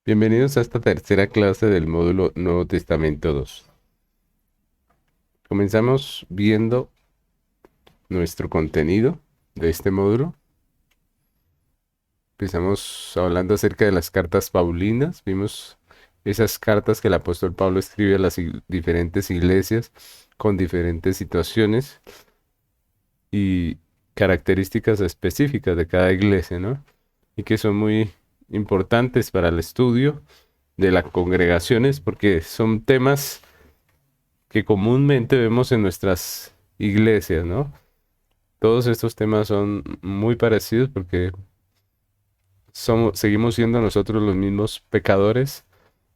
Bienvenidos a esta tercera clase del módulo Nuevo Testamento 2. Comenzamos viendo nuestro contenido de este módulo. Empezamos hablando acerca de las cartas paulinas. Vimos esas cartas que el apóstol Pablo escribe a las diferentes iglesias con diferentes situaciones y características específicas de cada iglesia, ¿no? Y que son muy importantes para el estudio de las congregaciones porque son temas que comúnmente vemos en nuestras iglesias, ¿no? Todos estos temas son muy parecidos porque seguimos siendo nosotros los mismos pecadores,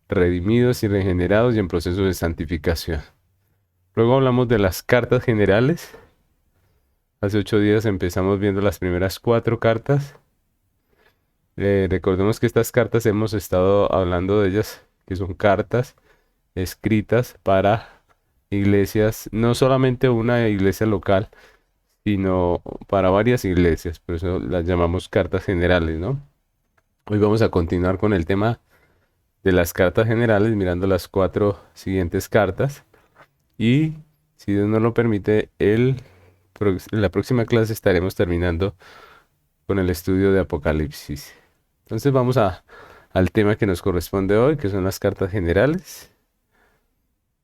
redimidos y regenerados y en proceso de santificación. Luego hablamos de las cartas generales. Hace 8 días empezamos viendo las primeras 4 cartas. Recordemos que estas cartas hemos estado hablando de ellas, que son cartas escritas para iglesias, no solamente una iglesia local, sino para varias iglesias, por eso las llamamos cartas generales, ¿no? Hoy vamos a continuar con el tema de las cartas generales, mirando las 4 siguientes cartas. Y si Dios nos lo permite, en la próxima clase estaremos terminando con el estudio de Apocalipsis. Entonces vamos al tema que nos corresponde hoy, que son las cartas generales.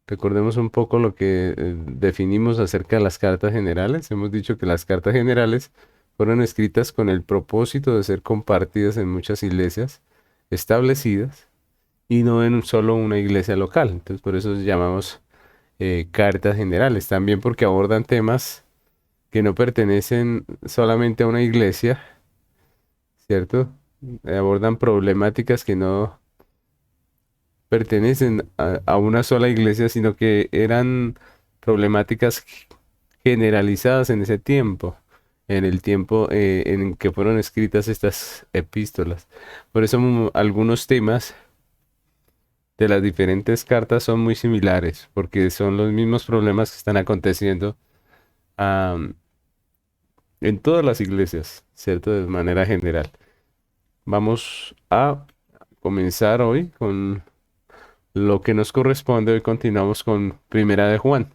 Recordemos un poco lo que definimos acerca de las cartas generales. Hemos dicho que las cartas generales fueron escritas con el propósito de ser compartidas en muchas iglesias establecidas y no en solo una iglesia local. Entonces por eso llamamos cartas generales. También porque abordan temas que no pertenecen solamente a una iglesia, ¿cierto? Abordan problemáticas que no pertenecen a una sola iglesia, sino que eran problemáticas generalizadas en ese tiempo, en el tiempo en que fueron escritas estas epístolas. Por eso algunos temas de las diferentes cartas son muy similares, porque son los mismos problemas que están aconteciendo en todas las iglesias, ¿cierto? De manera general. Vamos a comenzar hoy con lo que nos corresponde. Hoy continuamos con Primera de Juan.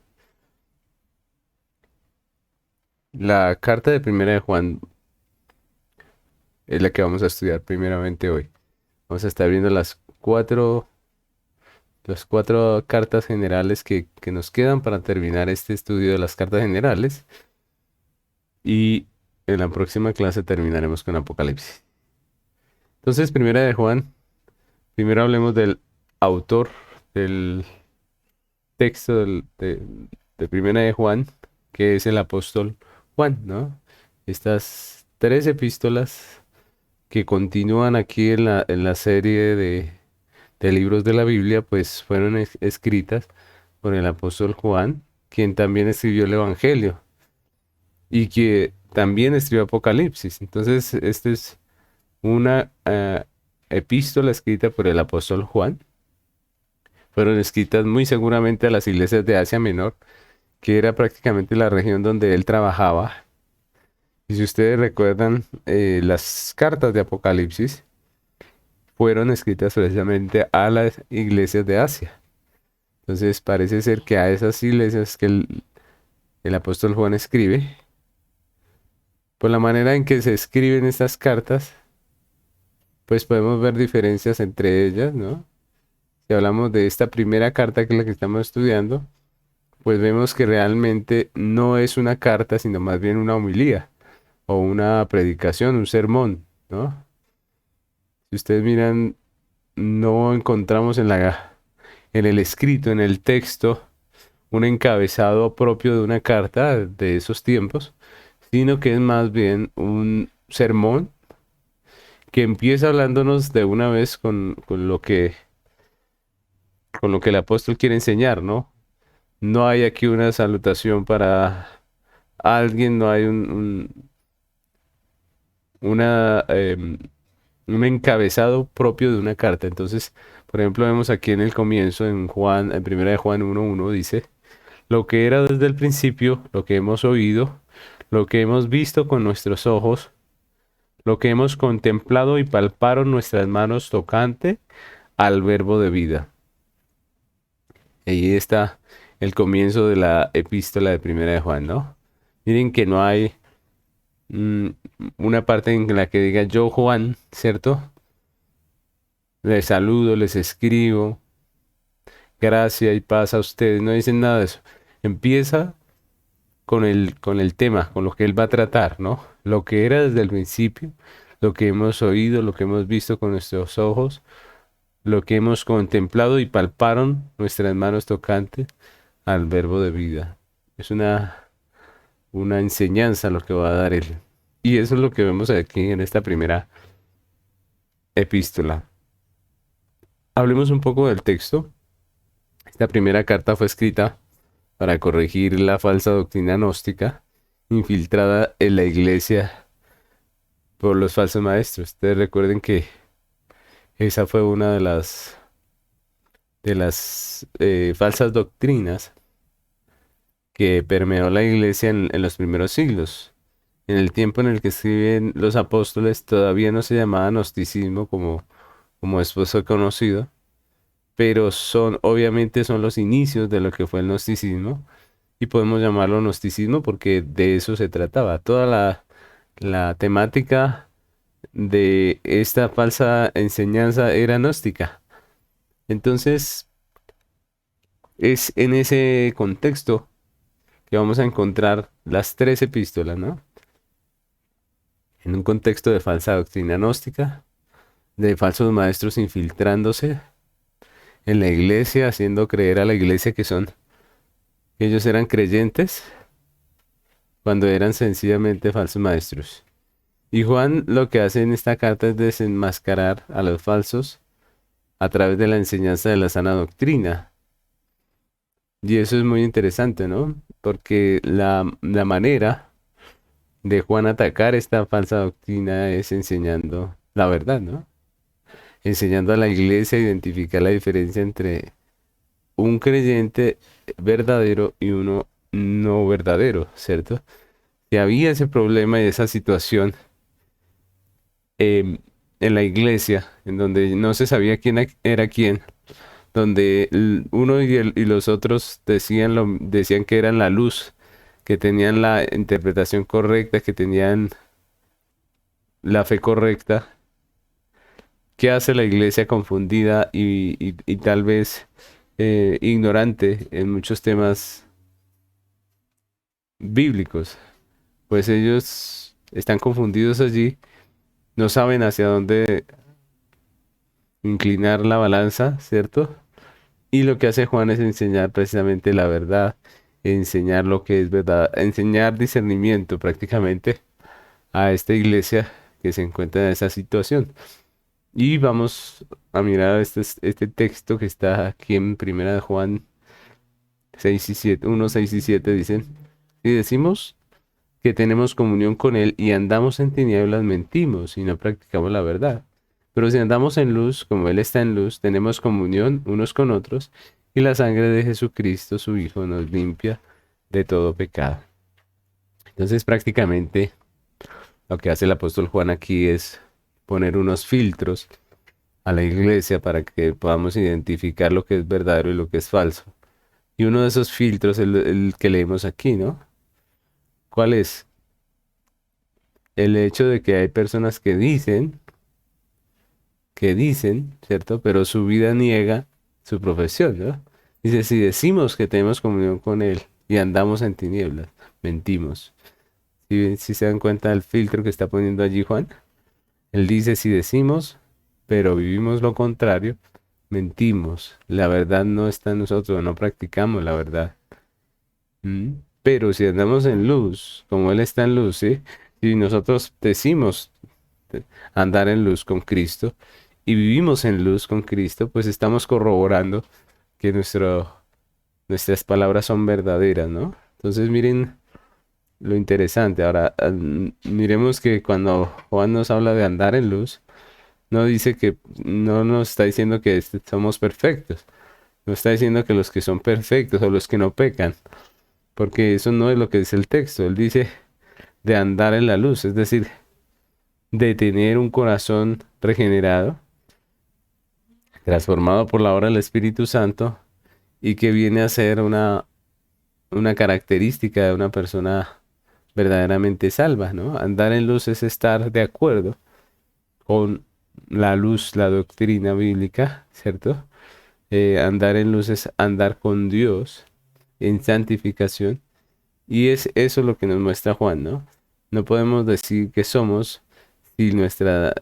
La carta de Primera de Juan es la que vamos a estudiar primeramente hoy. Vamos a estar viendo las cuatro cartas generales que nos quedan para terminar este estudio de las cartas generales. Y en la próxima clase terminaremos con Apocalipsis. Entonces, Primera de Juan, primero hablemos del autor del texto de Primera de Juan, que es el apóstol Juan, ¿no? Estas 3 epístolas que continúan aquí en la serie de libros de la Biblia, pues fueron escritas por el apóstol Juan, quien también escribió el Evangelio y que también escribió Apocalipsis. Entonces, esta es una epístola escrita por el apóstol Juan. Fueron escritas muy seguramente a las iglesias de Asia Menor, que era prácticamente la región donde él trabajaba. Y si ustedes recuerdan, las cartas de Apocalipsis fueron escritas precisamente a las iglesias de Asia. Entonces parece ser que a esas iglesias que el apóstol Juan escribe, por la manera en que se escriben estas cartas, pues podemos ver diferencias entre ellas, ¿no? Si hablamos de esta primera carta que es la que estamos estudiando, pues vemos que realmente no es una carta, sino más bien una homilía o una predicación, un sermón, ¿no? Si ustedes miran, no encontramos en el escrito, en el texto, un encabezado propio de una carta de esos tiempos, sino que es más bien un sermón que empieza hablándonos de una vez con lo que el apóstol quiere enseñar, ¿no? No hay aquí una salutación para alguien, no hay una, un encabezado propio de una carta. Entonces, por ejemplo, vemos aquí en el comienzo, en Primera de Juan 1:1, dice, lo que era desde el principio, lo que hemos oído, lo que hemos visto con nuestros ojos, lo que hemos contemplado y palparon nuestras manos tocante al verbo de vida. Ahí está el comienzo de la epístola de Primera de Juan, ¿no? Miren que no hay mm, una parte en la que diga yo, Juan, ¿cierto? Les saludo, les escribo, gracia y paz a ustedes. No dicen nada de eso. Empieza con el tema, con lo que él va a tratar, ¿no? Lo que era desde el principio, lo que hemos oído, lo que hemos visto con nuestros ojos, lo que hemos contemplado y palparon nuestras manos tocantes al verbo de vida. Es una enseñanza lo que va a dar él. Y eso es lo que vemos aquí en esta primera epístola. Hablemos un poco del texto. Esta primera carta fue escrita para corregir la falsa doctrina gnóstica infiltrada en la iglesia por los falsos maestros. Ustedes recuerden que esa fue una de las falsas doctrinas que permeó la iglesia en los primeros siglos. En el tiempo en el que escriben los apóstoles todavía no se llamaba gnosticismo como después fue conocido, pero obviamente son los inicios de lo que fue el gnosticismo y podemos llamarlo gnosticismo porque de eso se trataba. Toda la temática de esta falsa enseñanza era gnóstica. Entonces, es en ese contexto que vamos a encontrar las tres epístolas, ¿no? En un contexto de falsa doctrina gnóstica, de falsos maestros infiltrándose en la iglesia, haciendo creer a la iglesia que ellos eran creyentes cuando eran sencillamente falsos maestros. Y Juan lo que hace en esta carta es desenmascarar a los falsos a través de la enseñanza de la sana doctrina. Y eso es muy interesante, ¿no? Porque la manera de Juan atacar esta falsa doctrina es enseñando la verdad, ¿no? Enseñando a la iglesia a identificar la diferencia entre un creyente verdadero y uno no verdadero, ¿cierto? Que había ese problema y esa situación en la iglesia, en donde no se sabía quién era quién, donde uno y los otros decían que eran la luz, que tenían la interpretación correcta, que tenían la fe correcta. ¿Qué hace la iglesia confundida y tal vez ignorante en muchos temas bíblicos? Pues ellos están confundidos allí, no saben hacia dónde inclinar la balanza, ¿cierto? Y lo que hace Juan es enseñar precisamente la verdad, enseñar lo que es verdad, enseñar discernimiento prácticamente a esta iglesia que se encuentra en esa situación. Y vamos a mirar este texto que está aquí en Primera de Juan 6 y 7, 1, 6 y 7 dicen, si decimos que tenemos comunión con Él y andamos en tinieblas, mentimos y no practicamos la verdad. Pero si andamos en luz, como Él está en luz, tenemos comunión unos con otros y la sangre de Jesucristo, su Hijo, nos limpia de todo pecado. Entonces prácticamente lo que hace el apóstol Juan aquí es poner unos filtros a la iglesia para que podamos identificar lo que es verdadero y lo que es falso. Y uno de esos filtros es el que leemos aquí, ¿no? ¿Cuál es? El hecho de que hay personas que dicen, ¿cierto? Pero su vida niega su profesión, ¿no? Dice, si decimos que tenemos comunión con Él y andamos en tinieblas, mentimos. Si se dan cuenta del filtro que está poniendo allí Juan, él dice, si decimos, pero vivimos lo contrario, mentimos. La verdad no está en nosotros, no practicamos la verdad. ¿Mm? Pero si andamos en luz, como Él está en luz, ¿sí? Si nosotros decimos andar en luz con Cristo y vivimos en luz con Cristo, pues estamos corroborando que nuestras palabras son verdaderas, ¿no? Entonces miren lo interesante. Ahora, miremos que cuando Juan nos habla de andar en luz, no dice que, no nos está diciendo que somos perfectos. No está diciendo que los que son perfectos o los que no pecan, porque eso no es lo que dice el texto. Él dice de andar en la luz, es decir, de tener un corazón regenerado, transformado por la obra del Espíritu Santo y que viene a ser una característica de una persona verdaderamente salva, ¿no? Andar en luz es estar de acuerdo con la luz, la doctrina bíblica, ¿cierto? Andar en luz es andar con Dios en santificación. Y es eso lo que nos muestra Juan, ¿no? No podemos decir que somos si la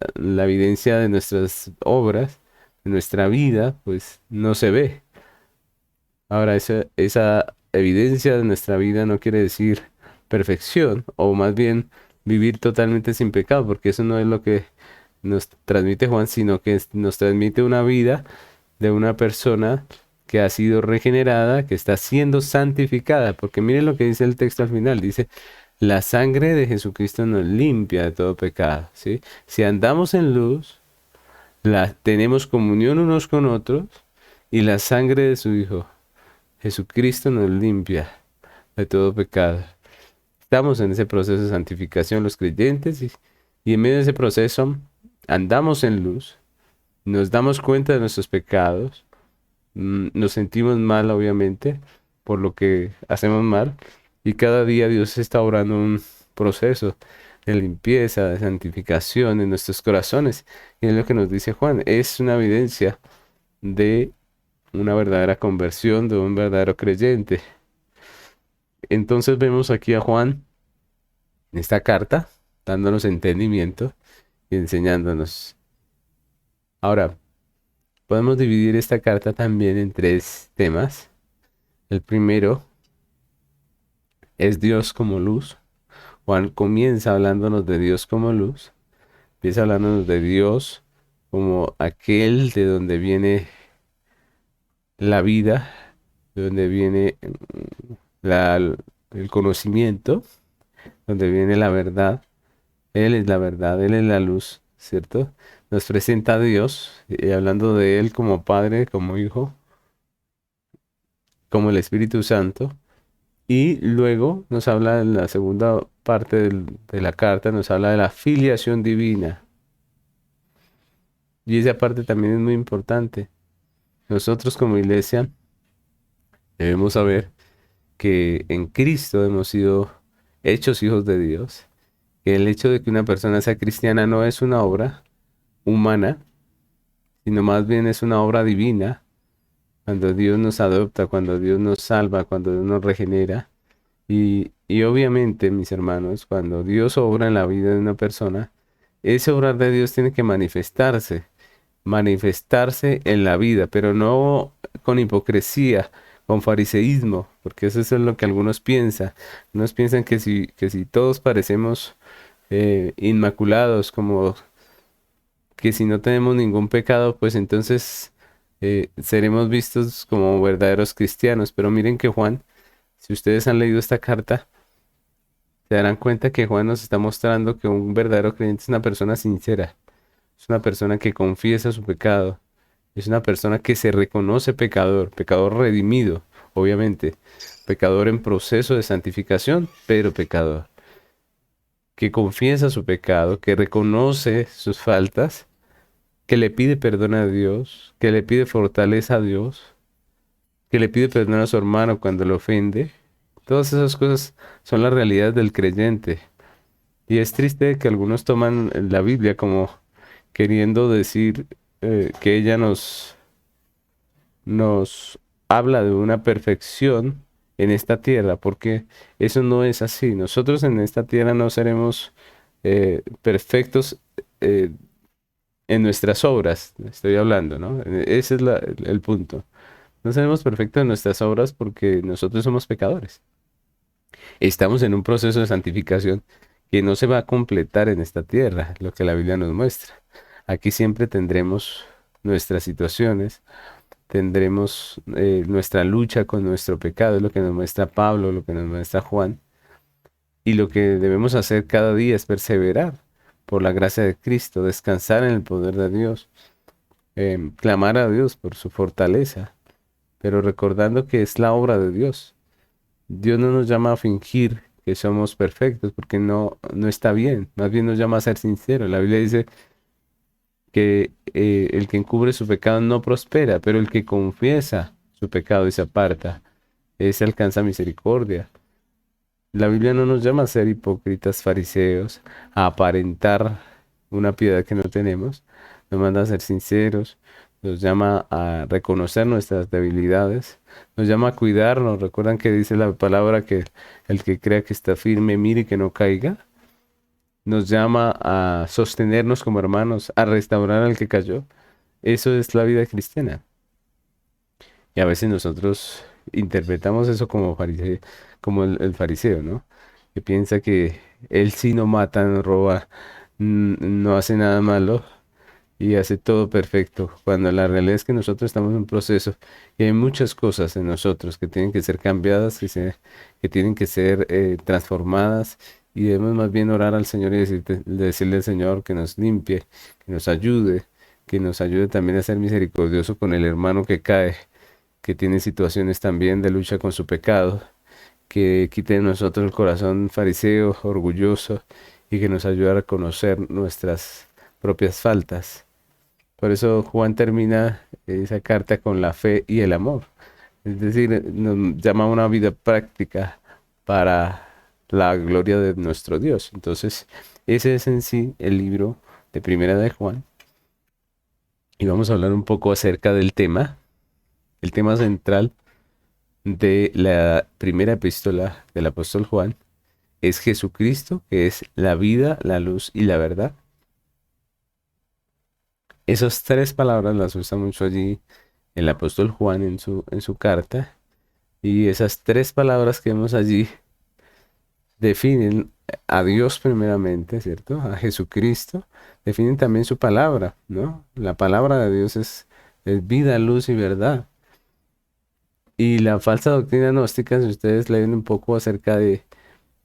evidencia de nuestras obras, de nuestra vida, pues no se ve. Ahora, esa evidencia de nuestra vida no quiere decir perfección, o más bien vivir totalmente sin pecado, porque eso no es lo que nos transmite Juan, sino que nos transmite una vida de una persona que ha sido regenerada, que está siendo santificada, porque miren lo que dice el texto al final, dice, la sangre de Jesucristo nos limpia de todo pecado, ¿sí? Si andamos en luz, tenemos comunión unos con otros, y la sangre de su Hijo, Jesucristo, nos limpia de todo pecado. Estamos en ese proceso de santificación los creyentes y en medio de ese proceso andamos en luz, nos damos cuenta de nuestros pecados, nos sentimos mal, obviamente, por lo que hacemos mal. Y cada día Dios está obrando un proceso de limpieza, de santificación en nuestros corazones. Y es lo que nos dice Juan. Es una evidencia de una verdadera conversión, de un verdadero creyente. Entonces vemos aquí a Juan en esta carta, dándonos entendimiento y enseñándonos. Ahora, podemos dividir esta carta también en tres temas. El primero es Dios como luz. Juan comienza hablándonos de Dios como luz, empieza hablándonos de Dios como aquel de donde viene la vida, de donde viene el conocimiento, donde viene la verdad. Él es la verdad, Él es la luz, ¿cierto? Nos presenta a Dios, hablando de Él como Padre, como Hijo, como el Espíritu Santo. Y luego nos habla en la segunda parte de la carta, nos habla de la filiación divina. Y esa parte también es muy importante. Nosotros como iglesia debemos saber que en Cristo hemos sido hechos hijos de Dios. Que el hecho de que una persona sea cristiana no es una obra humana, sino más bien es una obra divina. Cuando Dios nos adopta, cuando Dios nos salva, cuando Dios nos regenera. Y obviamente, mis hermanos, cuando Dios obra en la vida de una persona, ese obrar de Dios tiene que manifestarse en la vida, pero no con hipocresía, con fariseísmo, porque eso es lo que algunos piensan. Unos piensan que si todos parecemos inmaculados, como que si no tenemos ningún pecado, pues entonces seremos vistos como verdaderos cristianos. Pero miren que Juan, si ustedes han leído esta carta, se darán cuenta que Juan nos está mostrando que un verdadero creyente es una persona sincera, es una persona que confiesa su pecado, es una persona que se reconoce pecador, pecador redimido, obviamente, pecador en proceso de santificación, pero pecador, que confiesa su pecado, que reconoce sus faltas, que le pide perdón a Dios, que le pide fortaleza a Dios, que le pide perdón a su hermano cuando le ofende. Todas esas cosas son la realidad del creyente. Y es triste que algunos toman la Biblia como queriendo decir que ella nos habla de una perfección en esta tierra, porque eso no es así. Nosotros en esta tierra no seremos perfectos eh, en nuestras obras, estoy hablando, ¿no? Ese es el punto. No seremos perfectos en nuestras obras porque nosotros somos pecadores. Estamos en un proceso de santificación que no se va a completar en esta tierra, lo que la Biblia nos muestra. Aquí siempre tendremos nuestras situaciones, tendremos nuestra lucha con nuestro pecado, es lo que nos muestra Pablo, lo que nos muestra Juan. Y lo que debemos hacer cada día es perseverar por la gracia de Cristo, descansar en el poder de Dios, clamar a Dios por su fortaleza, pero recordando que es la obra de Dios. Dios no nos llama a fingir que somos perfectos, porque no está bien. Más bien nos llama a ser sinceros. La Biblia dice que el que encubre su pecado no prospera, pero el que confiesa su pecado y se aparta, ese alcanza misericordia. La Biblia no nos llama a ser hipócritas fariseos, a aparentar una piedad que no tenemos, nos manda a ser sinceros, nos llama a reconocer nuestras debilidades, nos llama a cuidarnos. Recuerdan que dice la palabra que el que crea que está firme, mire que no caiga. Nos llama a sostenernos como hermanos, a restaurar al que cayó. Eso es la vida cristiana. Y a veces nosotros interpretamos eso como fariseo, como el fariseo, ¿no? Que piensa que él sí no mata, no roba, no hace nada malo y hace todo perfecto, cuando la realidad es que nosotros estamos en un proceso y hay muchas cosas en nosotros que tienen que ser cambiadas, que tienen que ser transformadas, y debemos más bien orar al Señor y decirle al Señor que nos limpie, que nos ayude también a ser misericordioso con el hermano que cae, que tiene situaciones también de lucha con su pecado, que quite de nosotros el corazón fariseo, orgulloso, y que nos ayude a reconocer nuestras propias faltas. Por eso Juan termina esa carta con la fe y el amor. Es decir, nos llama a una vida práctica para la gloria de nuestro Dios. Entonces, ese es en sí el libro de Primera de Juan. Y vamos a hablar un poco acerca del tema. El tema central de la primera epístola del apóstol Juan es Jesucristo, que es la vida, la luz y la verdad. Esas tres palabras las usa mucho allí el apóstol Juan en su carta, y esas tres palabras que vemos allí definen a Dios primeramente, ¿cierto? A Jesucristo, definen también su palabra, ¿no? La palabra de Dios es vida, luz y verdad. Y la falsa doctrina gnóstica, si ustedes leen un poco acerca de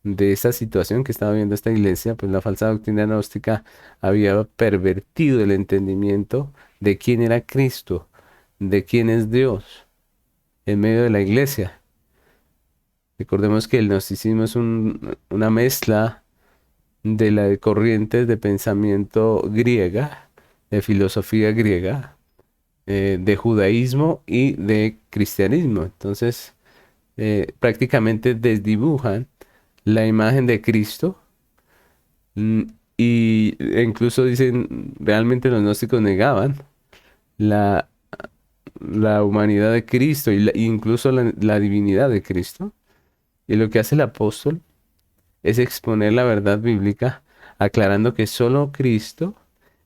esa situación que estaba viendo esta iglesia, pues la falsa doctrina gnóstica había pervertido el entendimiento de quién era Cristo, de quién es Dios en medio de la iglesia. Recordemos que el gnosticismo es una mezcla de las corrientes de pensamiento griega, de filosofía griega, de judaísmo y de cristianismo. Entonces, prácticamente desdibujan la imagen de Cristo, mm, e incluso dicen, realmente los gnósticos negaban la, la humanidad de Cristo y incluso la divinidad de Cristo. Y lo que hace el apóstol es exponer la verdad bíblica, aclarando que solo Cristo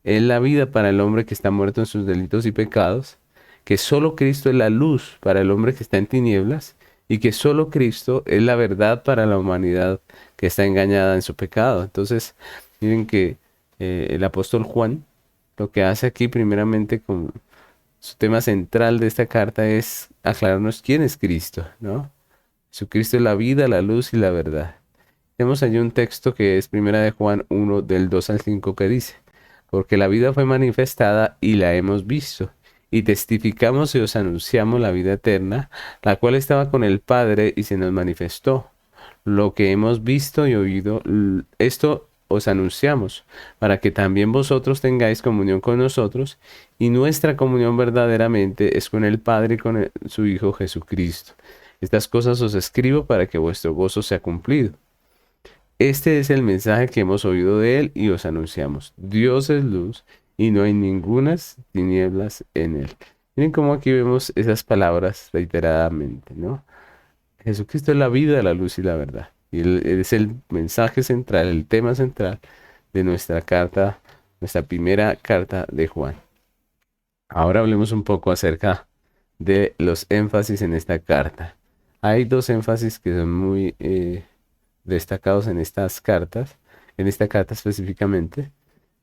es la vida para el hombre que está muerto en sus delitos y pecados, que solo Cristo es la luz para el hombre que está en tinieblas, y que solo Cristo es la verdad para la humanidad que está engañada en su pecado. Entonces, miren que el apóstol Juan lo que hace aquí primeramente con su tema central de esta carta es aclararnos quién es Cristo, ¿no? Jesucristo es la vida, la luz y la verdad. Tenemos allí un texto que es Primera de Juan 1 del 2 al 5 que dice: porque la vida fue manifestada y la hemos visto, y testificamos y os anunciamos la vida eterna, la cual estaba con el Padre y se nos manifestó. Lo que hemos visto y oído, esto os anunciamos, para que también vosotros tengáis comunión con nosotros, y nuestra comunión verdaderamente es con el Padre y con su Hijo Jesucristo. Estas cosas os escribo para que vuestro gozo sea cumplido. Este es el mensaje que hemos oído de él y os anunciamos. Dios es luz y no hay ningunas tinieblas en él. Miren cómo aquí vemos esas palabras reiteradamente, ¿no? Jesucristo es la vida, la luz y la verdad. Y él es el mensaje central, el tema central de nuestra carta, nuestra primera carta de Juan. Ahora hablemos un poco acerca de los énfasis en esta carta. Hay dos énfasis que son muy destacados en estas cartas, en esta carta específicamente.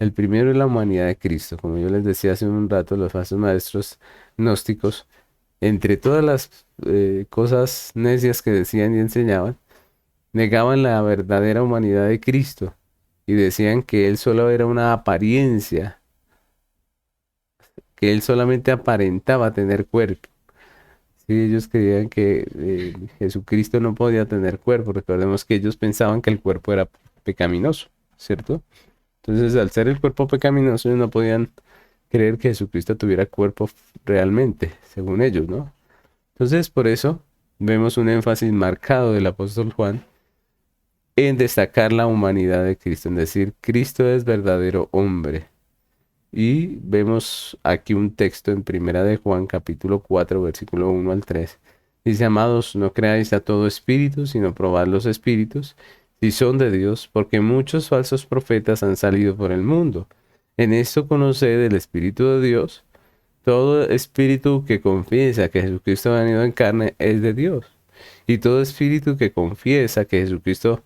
El primero es la humanidad de Cristo. Como yo les decía hace un rato, los falsos maestros gnósticos, entre todas las cosas necias que decían y enseñaban, negaban la verdadera humanidad de Cristo y decían que Él solo era una apariencia, que Él solamente aparentaba tener cuerpo. Sí, ellos creían que Jesucristo no podía tener cuerpo. Recordemos que ellos pensaban que el cuerpo era pecaminoso, ¿cierto? Entonces, al ser el cuerpo pecaminoso, ellos no podían creer que Jesucristo tuviera cuerpo realmente, según ellos, ¿no? Entonces, por eso vemos un énfasis marcado del apóstol Juan en destacar la humanidad de Cristo, en decir, Cristo es verdadero hombre. Y vemos aquí un texto en Primera de Juan, capítulo 4, versículo 1 al 3. Dice, amados, no creáis a todo espíritu, sino probad los espíritus, si son de Dios, porque muchos falsos profetas han salido por el mundo. En esto conoced el Espíritu de Dios. Todo espíritu que confiesa que Jesucristo ha venido en carne es de Dios. Y todo espíritu que confiesa que Jesucristo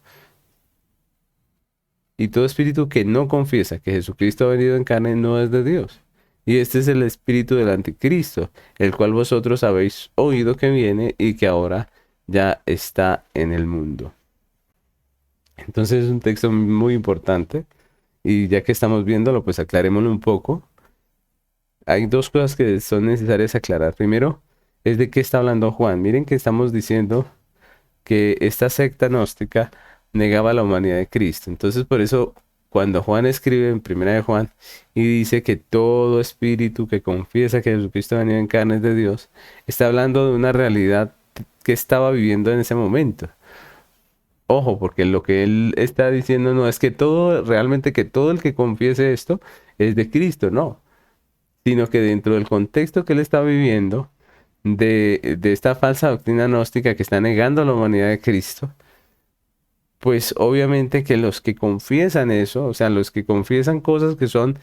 y todo espíritu que no confiesa que Jesucristo ha venido en carne no es de Dios. Y este es el espíritu del anticristo, el cual vosotros habéis oído que viene y que ahora ya está en el mundo. Entonces es un texto muy importante y ya que estamos viéndolo, pues aclarémoslo un poco. Hay dos cosas que son necesarias aclarar. Primero, es de qué está hablando Juan. Miren que estamos diciendo que esta secta gnóstica negaba la humanidad de Cristo. Entonces, por eso, cuando Juan escribe en Primera de Juan y dice que todo espíritu que confiesa que Jesucristo ha venido en carne es de Dios, está hablando de una realidad que estaba viviendo en ese momento. Ojo, porque lo que él está diciendo no es que todo, realmente que todo el que confiese esto es de Cristo, no, sino que dentro del contexto que él está viviendo, de esta falsa doctrina gnóstica que está negando la humanidad de Cristo, pues obviamente que los que confiesan eso, o sea, los que confiesan cosas que son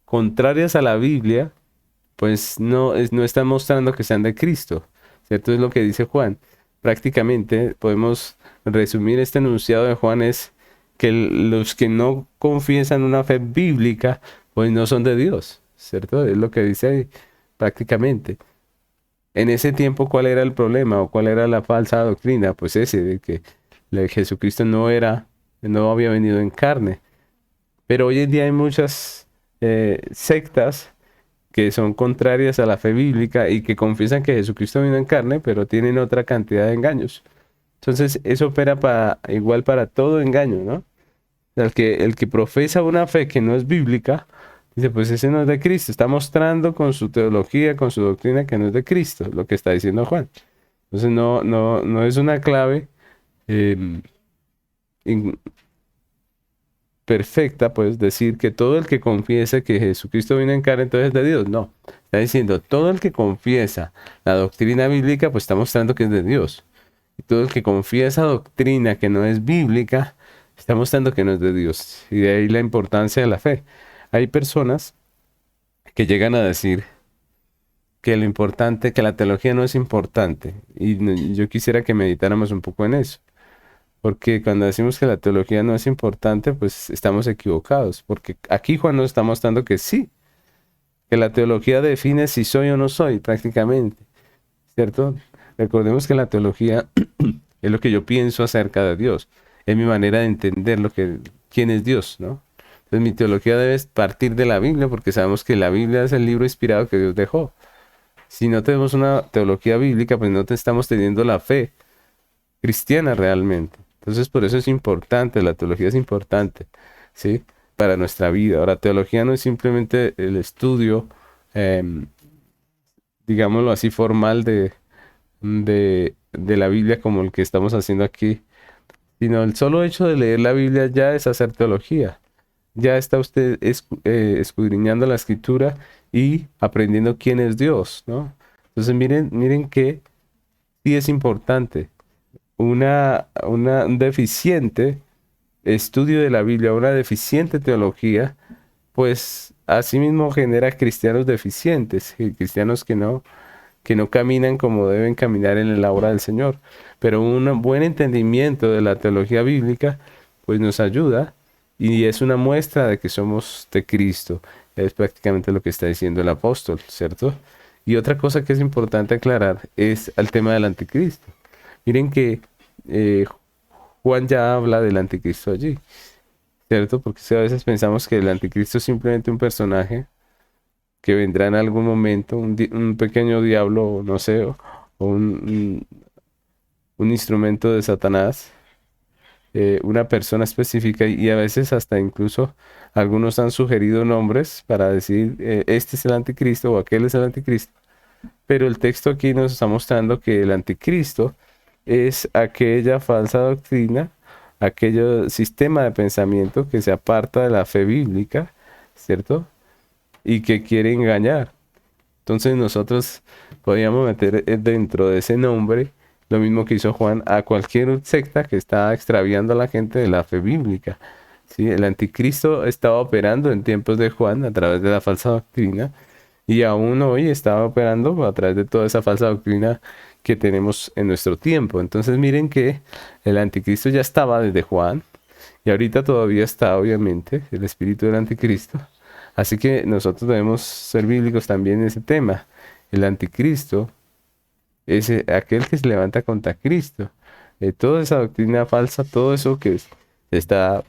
contrarias a la Biblia, pues no están mostrando que sean de Cristo, ¿cierto? Es lo que dice Juan. Prácticamente podemos resumir este enunciado de Juan es que los que no confiesan una fe bíblica, pues no son de Dios, ¿cierto? Es lo que dice ahí, prácticamente. En ese tiempo, ¿cuál era el problema o cuál era la falsa doctrina? Pues ese, de que Jesucristo no había venido en carne. Pero hoy en día hay muchas sectas que son contrarias a la fe bíblica y que confiesan que Jesucristo vino en carne, pero tienen otra cantidad de engaños. Entonces, eso opera igual para todo engaño, ¿no? El que profesa una fe que no es bíblica, dice, pues ese no es de Cristo. Está mostrando con su teología, con su doctrina, que no es de Cristo, lo que está diciendo Juan. Entonces, no es una clave em, in- perfecta, pues decir que todo el que confiesa que Jesucristo vino en carne, entonces es de Dios. No, está diciendo, todo el que confiesa la doctrina bíblica, pues está mostrando que es de Dios. Y todo el que confiesa doctrina que no es bíblica, está mostrando que no es de Dios. Y de ahí la importancia de la fe. Hay personas que llegan a decir que lo importante, que la teología no es importante. Y yo quisiera que meditáramos un poco en eso. Porque cuando decimos que la teología no es importante, pues estamos equivocados. Porque aquí Juan nos está mostrando que sí, que la teología define si soy o no soy, prácticamente. ¿Cierto? Recordemos que la teología es lo que yo pienso acerca de Dios. Es mi manera de entender quién es Dios, ¿no? Entonces mi teología debe partir de la Biblia porque sabemos que la Biblia es el libro inspirado que Dios dejó. Si no tenemos una teología bíblica, pues no estamos teniendo la fe cristiana realmente. Entonces por eso es importante, la teología es importante, ¿sí? Para nuestra vida. Ahora, teología no es simplemente el estudio, em, digámoslo así, formal de la Biblia como el que estamos haciendo aquí, sino el solo hecho de leer la Biblia ya es hacer teología. Ya está usted escudriñando la escritura y aprendiendo quién es Dios, ¿no? Entonces miren que sí es importante. Un deficiente estudio de la Biblia, una deficiente teología, pues asimismo genera cristianos deficientes, y cristianos que no caminan como deben caminar en la obra del Señor. Pero un buen entendimiento de la teología bíblica, pues nos ayuda y es una muestra de que somos de Cristo. Es prácticamente lo que está diciendo el apóstol, ¿cierto? Y otra cosa que es importante aclarar es el tema del anticristo. Miren que eh, Juan ya habla del anticristo allí, ¿cierto? Porque si a veces pensamos que el anticristo es simplemente un personaje que vendrá en algún momento, un pequeño diablo, no sé, o un instrumento de Satanás. una persona específica y a veces hasta incluso algunos han sugerido nombres para decir este es el anticristo o aquel es el anticristo, pero el texto aquí nos está mostrando que el anticristo es aquella falsa doctrina, aquel sistema de pensamiento que se aparta de la fe bíblica, ¿cierto? Y que quiere engañar. Entonces nosotros podíamos meter dentro de ese nombre lo mismo que hizo Juan a cualquier secta que está extraviando a la gente de la fe bíblica. ¿Sí? El anticristo estaba operando en tiempos de Juan a través de la falsa doctrina y aún hoy está operando a través de toda esa falsa doctrina que tenemos en nuestro tiempo. Entonces miren que el anticristo ya estaba desde Juan y ahorita todavía está obviamente el espíritu del anticristo. Así que nosotros debemos ser bíblicos también en ese tema. El anticristo es aquel que se levanta contra Cristo. Toda esa doctrina falsa, todo eso que se está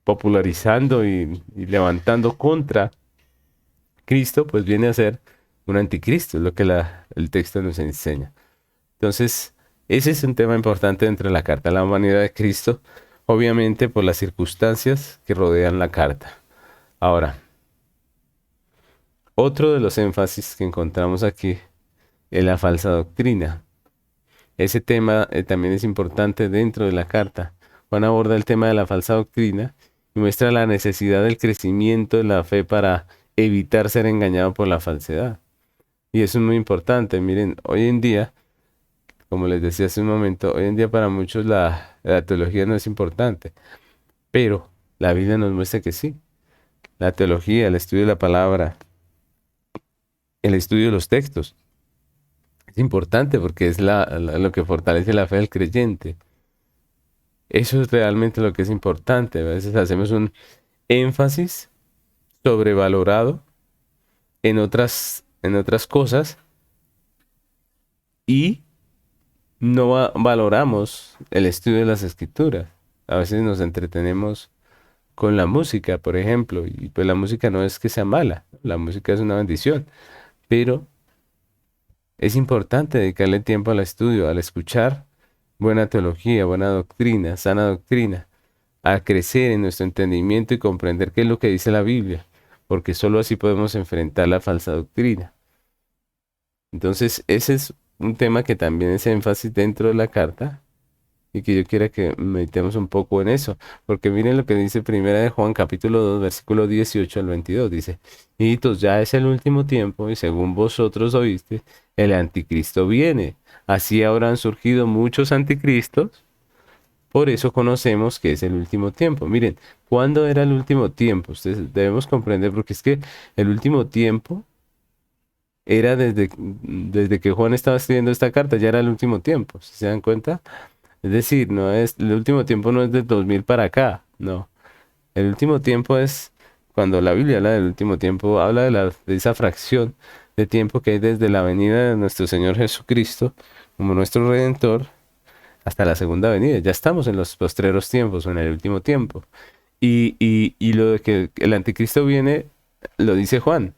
popularizando y levantando contra Cristo, pues viene a ser un anticristo, es lo que el texto nos enseña. Entonces, ese es un tema importante dentro de la carta, la humanidad de Cristo, obviamente por las circunstancias que rodean la carta. Ahora, otro de los énfasis que encontramos aquí es la falsa doctrina. Ese tema también es importante dentro de la carta. Juan aborda el tema de la falsa doctrina y muestra la necesidad del crecimiento de la fe para evitar ser engañado por la falsedad. Y eso es muy importante. Miren, hoy en día, como les decía hace un momento, hoy en día para muchos la teología no es importante, pero la Biblia nos muestra que sí. La teología, el estudio de la palabra, el estudio de los textos, es importante porque es lo que fortalece la fe del creyente. Eso es realmente lo que es importante. A veces hacemos un énfasis sobrevalorado en otras cosas y no valoramos el estudio de las escrituras. A veces nos entretenemos con la música, por ejemplo, y pues la música no es que sea mala, la música es una bendición, pero es importante dedicarle tiempo al estudio, al escuchar buena teología, buena doctrina, sana doctrina, a crecer en nuestro entendimiento y comprender qué es lo que dice la Biblia, porque sólo así podemos enfrentar la falsa doctrina. Entonces, ese es un tema que también es énfasis dentro de la carta y que yo quiera que meditemos un poco en eso, porque miren lo que dice Primera de Juan capítulo 2 versículo 18 al 22, dice, hijitos, ya es el último tiempo y según vosotros oíste, el anticristo viene. Así habrán surgido muchos anticristos. Por eso conocemos que es el último tiempo. Miren, ¿cuándo era el último tiempo? Ustedes debemos comprender porque es que el último tiempo era desde que Juan estaba escribiendo esta carta, ya era el último tiempo. ¿Sí se dan cuenta? Es decir, no es, el último tiempo no es del 2000 para acá, no. El último tiempo es cuando la Biblia habla del último tiempo, habla de esa fracción de tiempo que hay desde la venida de nuestro Señor Jesucristo como nuestro Redentor hasta la segunda venida. Ya estamos en los postreros tiempos o en el último tiempo. Y lo de que el anticristo viene, lo dice Juan.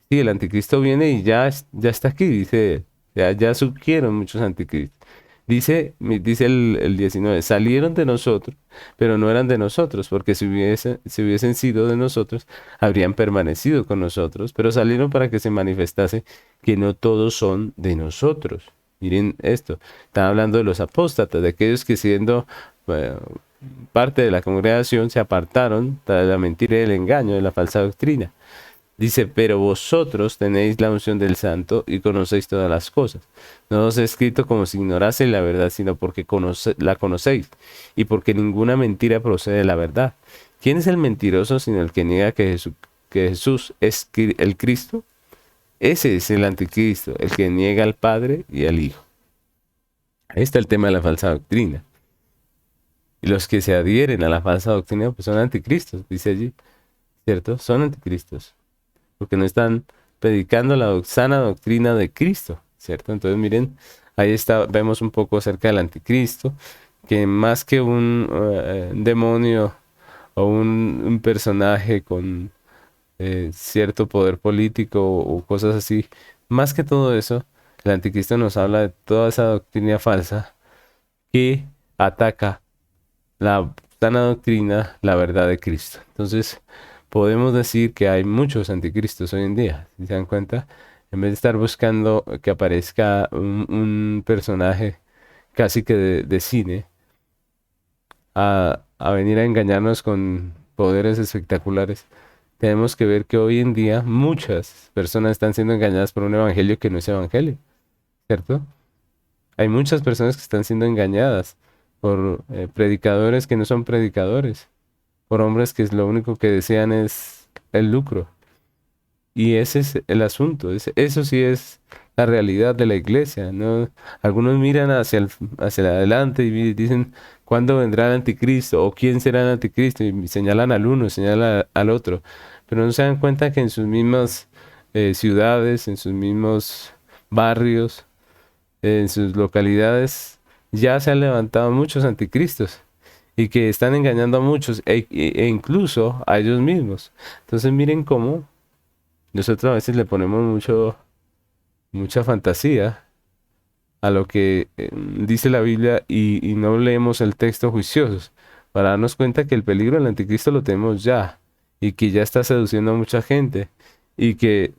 Sí, el anticristo viene y ya está aquí, dice, ya surgieron muchos anticristos. Dice el 19, salieron de nosotros, pero no eran de nosotros, porque si hubiesen sido de nosotros, habrían permanecido con nosotros, pero salieron para que se manifestase que no todos son de nosotros. Miren esto, están hablando de los apóstatas, de aquellos que siendo parte de la congregación se apartaron de la mentira y del engaño, de la falsa doctrina. Dice, pero vosotros tenéis la unción del Santo y conocéis todas las cosas. No os he escrito como si ignoraseis la verdad, sino porque la conocéis y porque ninguna mentira procede de la verdad. ¿Quién es el mentiroso sino el que niega que Jesús es el Cristo? Ese es el anticristo, el que niega al Padre y al Hijo. Ahí está el tema de la falsa doctrina. Y los que se adhieren a la falsa doctrina pues son anticristos, dice allí, ¿cierto? Son anticristos, porque no están predicando la sana doctrina de Cristo, ¿cierto? Entonces miren, ahí está, vemos un poco acerca del anticristo, que más que un demonio o un personaje con cierto poder político o cosas así, más que todo eso, el anticristo nos habla de toda esa doctrina falsa que ataca la sana doctrina, la verdad de Cristo. Entonces, podemos decir que hay muchos anticristos hoy en día, si se dan cuenta. En vez de estar buscando que aparezca un personaje casi que de cine, a venir a engañarnos con poderes espectaculares, tenemos que ver que hoy en día muchas personas están siendo engañadas por un evangelio que no es evangelio, ¿cierto? Hay muchas personas que están siendo engañadas por predicadores que no son predicadores, por hombres que lo único que desean es el lucro. Y ese es el asunto, eso sí es la realidad de la iglesia, ¿no? Algunos miran hacia adelante y dicen, ¿cuándo vendrá el anticristo? ¿O quién será el anticristo? Y señalan al uno, señalan al otro. Pero no se dan cuenta que en sus mismas ciudades, en sus mismos barrios, en sus localidades, ya se han levantado muchos anticristos y que están engañando a muchos e incluso a ellos mismos. Entonces miren cómo nosotros a veces le ponemos mucha fantasía a lo que dice la Biblia y no leemos el texto juiciosos para darnos cuenta que el peligro del anticristo lo tenemos ya y que ya está seduciendo a mucha gente y que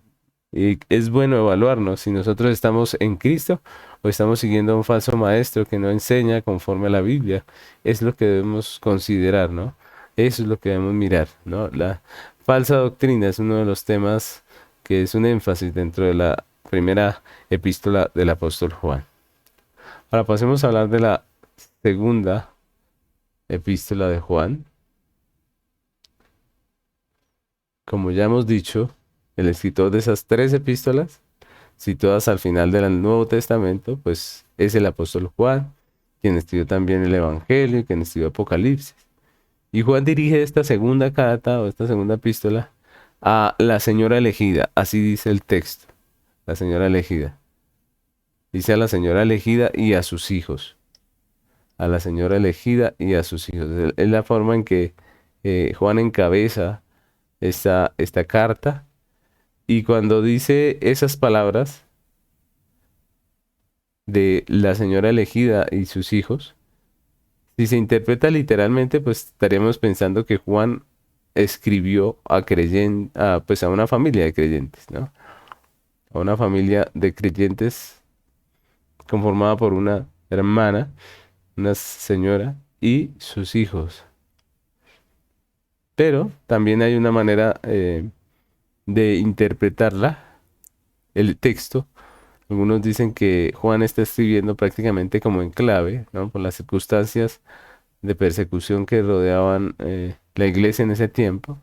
es bueno evaluarnos si nosotros estamos en Cristo o estamos siguiendo a un falso maestro que no enseña conforme a la Biblia. Es lo que debemos considerar, ¿no? Eso es lo que debemos mirar, ¿no? La falsa doctrina es uno de los temas que es un énfasis dentro de la primera epístola del apóstol Juan. Ahora pasemos a hablar de la segunda epístola de Juan. Como ya hemos dicho, el escritor de esas tres epístolas, situadas al final del Nuevo Testamento, pues es el apóstol Juan, quien escribió también el Evangelio y quien escribió Apocalipsis. Y Juan dirige esta segunda carta o esta segunda epístola a la señora elegida, así dice el texto, la señora elegida. Dice a la señora elegida y a sus hijos. A la señora elegida y a sus hijos. Es la forma en que Juan encabeza esta carta. Y cuando dice esas palabras de la señora elegida y sus hijos, si se interpreta literalmente, pues estaríamos pensando que Juan escribió pues a una familia de creyentes, ¿no? A una familia de creyentes conformada por una hermana, una señora y sus hijos. Pero también hay una manera de interpretarla, el texto. Algunos dicen que Juan está escribiendo prácticamente como en clave, ¿no? Por las circunstancias de persecución que rodeaban la iglesia en ese tiempo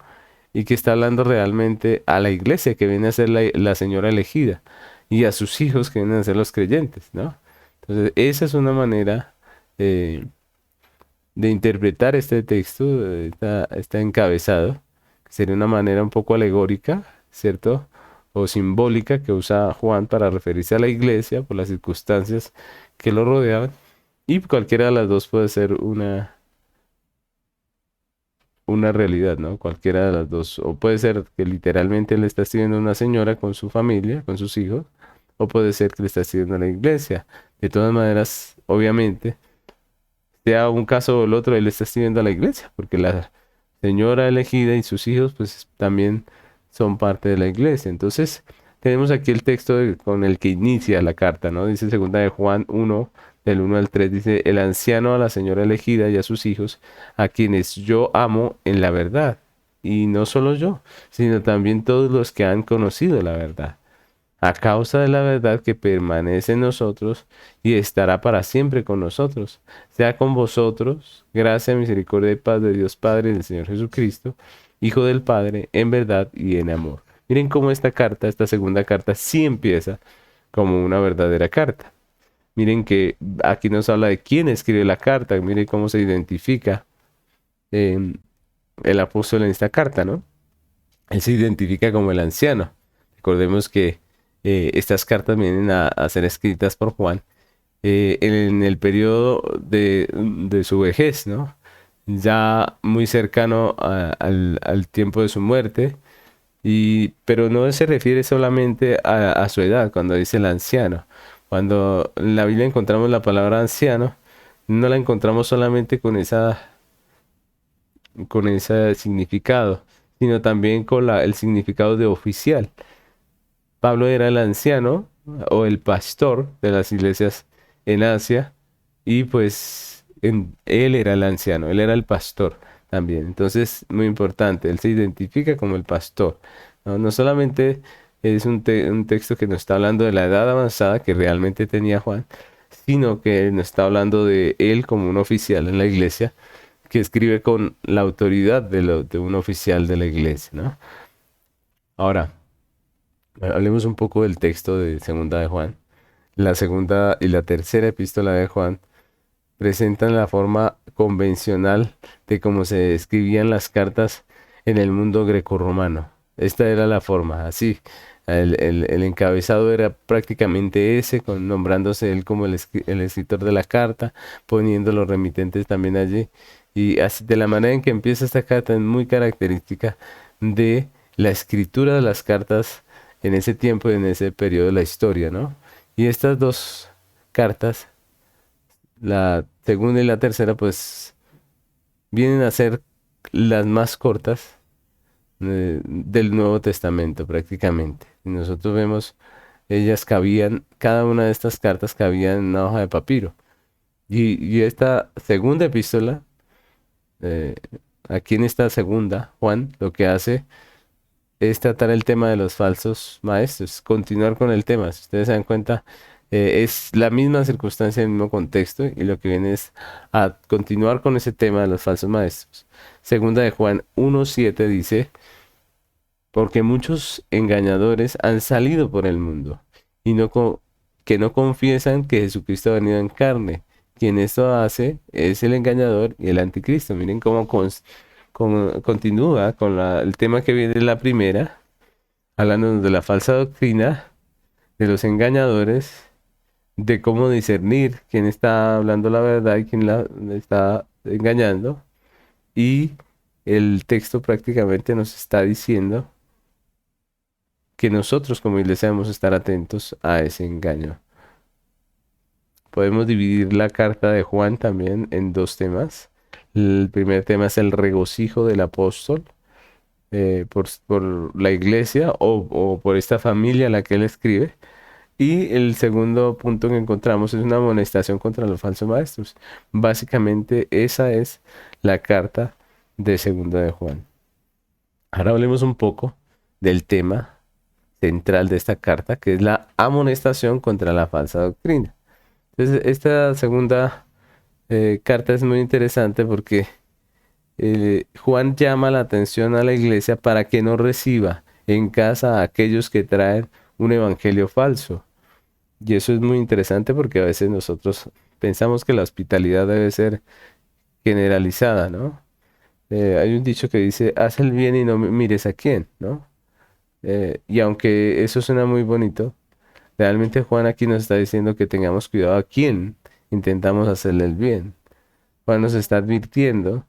y que está hablando realmente a la iglesia que viene a ser la señora elegida y a sus hijos que vienen a ser los creyentes, ¿no? Entonces, esa es una manera de interpretar este texto, está encabezado, que sería una manera un poco alegórica, ¿cierto? O simbólica que usa Juan para referirse a la iglesia por las circunstancias que lo rodeaban. Y cualquiera de las dos puede ser una realidad, ¿no? Cualquiera de las dos. O puede ser que literalmente le está escribiendo a una señora con su familia, con sus hijos, o puede ser que le está escribiendo a la iglesia. De todas maneras, obviamente, sea un caso o el otro, él está escribiendo a la iglesia, porque la señora elegida y sus hijos, pues también son parte de la iglesia. Entonces, tenemos aquí el texto con el que inicia la carta, ¿no? Dice segunda de Juan 1, del 1 al 3, dice, el anciano a la señora elegida y a sus hijos, a quienes yo amo en la verdad. Y no solo yo, sino también todos los que han conocido la verdad a causa de la verdad que permanece en nosotros y estará para siempre con nosotros. Sea con vosotros, gracia, misericordia y paz de Dios Padre y del Señor Jesucristo, Hijo del Padre, en verdad y en amor. Miren cómo esta carta, esta segunda carta, sí empieza como una verdadera carta. Miren que aquí nos habla de quién escribe la carta, miren cómo se identifica el apóstol en esta carta, ¿no? Él se identifica como el anciano. Recordemos que estas cartas vienen a ser escritas por Juan en el periodo de su vejez, ¿no? Ya muy cercano al tiempo de su muerte, pero no se refiere solamente a su edad cuando dice el anciano. Cuando en la Biblia encontramos la palabra anciano, no la encontramos solamente con esa con ese significado, sino también con el significado de oficial. Pablo era el anciano o el pastor de las iglesias en Asia y pues él era el anciano, él era el pastor también. Entonces, muy importante, él se identifica como el pastor. No, no solamente es un texto que nos está hablando de la edad avanzada que realmente tenía Juan, sino que nos está hablando de él como un oficial en la iglesia que escribe con la autoridad de un oficial de la iglesia, ¿no? Ahora, hablemos un poco del texto de Segunda de Juan. La segunda y la tercera epístola de Juan presentan la forma convencional de cómo se escribían las cartas en el mundo grecorromano. Esta era la forma, así. El encabezado era prácticamente ese, nombrándose él como el escritor de la carta, poniendo los remitentes también allí. Y así, de la manera en que empieza esta carta es muy característica de la escritura de las cartas en ese tiempo y en ese periodo de la historia, ¿no? Y estas dos cartas, la segunda y la tercera, pues vienen a ser las más cortas del Nuevo Testamento prácticamente. Y nosotros vemos, ellas cabían, cada una de estas cartas cabía en una hoja de papiro. Y esta segunda epístola, eh, aquí en esta segunda, Juan, lo que hace es tratar el tema de los falsos maestros, continuar con el tema. Si ustedes se dan cuenta, es la misma circunstancia, el mismo contexto, y lo que viene es a continuar con ese tema de los falsos maestros. Segunda de Juan 1:7 dice, porque muchos engañadores han salido por el mundo y que no confiesan que Jesucristo ha venido en carne. Quien esto hace es el engañador y el anticristo. Miren cómo continúa con el tema que viene en la primera, hablando de la falsa doctrina, de los engañadores, de cómo discernir quién está hablando la verdad y quién la está engañando. Y el texto prácticamente nos está diciendo que nosotros como iglesia debemos estar atentos a ese engaño. Podemos dividir la carta de Juan también en dos temas. El primer tema es el regocijo del apóstol por la iglesia o por esta familia a la que él escribe. Y el segundo punto que encontramos es una amonestación contra los falsos maestros. Básicamente esa es la carta de Segunda de Juan. Ahora hablemos un poco del tema central de esta carta, que es la amonestación contra la falsa doctrina. Entonces, esta segunda carta es muy interesante porque Juan llama la atención a la iglesia para que no reciba en casa a aquellos que traen un evangelio falso. Y eso es muy interesante porque a veces nosotros pensamos que la hospitalidad debe ser generalizada, ¿no? Hay un dicho que dice, haz el bien y no mires a quién, ¿no? Y aunque eso suena muy bonito, realmente Juan aquí nos está diciendo que tengamos cuidado a quién intentamos hacerle el bien. Juan nos está advirtiendo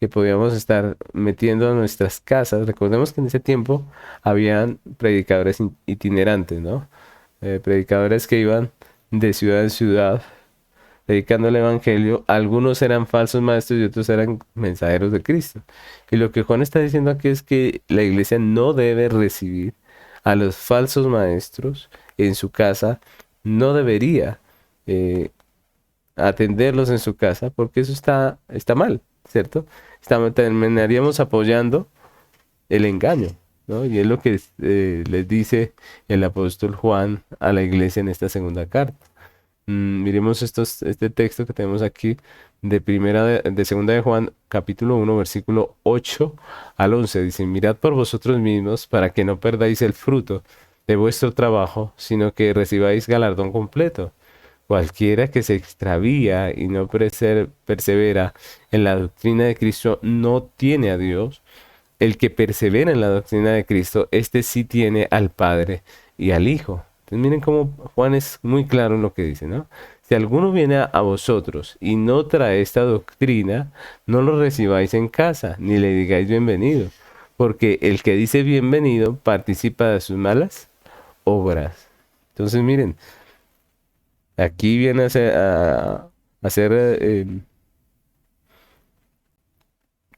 que podíamos estar metiendo a nuestras casas. Recordemos que en ese tiempo habían predicadores itinerantes, ¿no? Predicadores que iban de ciudad en ciudad predicando el evangelio. Algunos eran falsos maestros y otros eran mensajeros de Cristo. Y lo que Juan está diciendo aquí es que la iglesia no debe recibir a los falsos maestros en su casa, no debería eh, atenderlos en su casa porque eso está mal, ¿cierto? Terminaríamos apoyando el engaño, ¿no? Y es lo que les dice el apóstol Juan a la iglesia en esta segunda carta. Miremos este texto que tenemos aquí de segunda de Juan, capítulo 1, versículo 8 al 11. Dice, mirad por vosotros mismos para que no perdáis el fruto de vuestro trabajo, sino que recibáis galardón completo. Cualquiera que se extravía y no persevera en la doctrina de Cristo no tiene a Dios. El que persevera en la doctrina de Cristo, este sí tiene al Padre y al Hijo. Entonces miren cómo Juan es muy claro en lo que dice, ¿no? Si alguno viene a vosotros y no trae esta doctrina, no lo recibáis en casa, ni le digáis bienvenido, porque el que dice bienvenido participa de sus malas obras. Entonces miren, aquí viene a hacer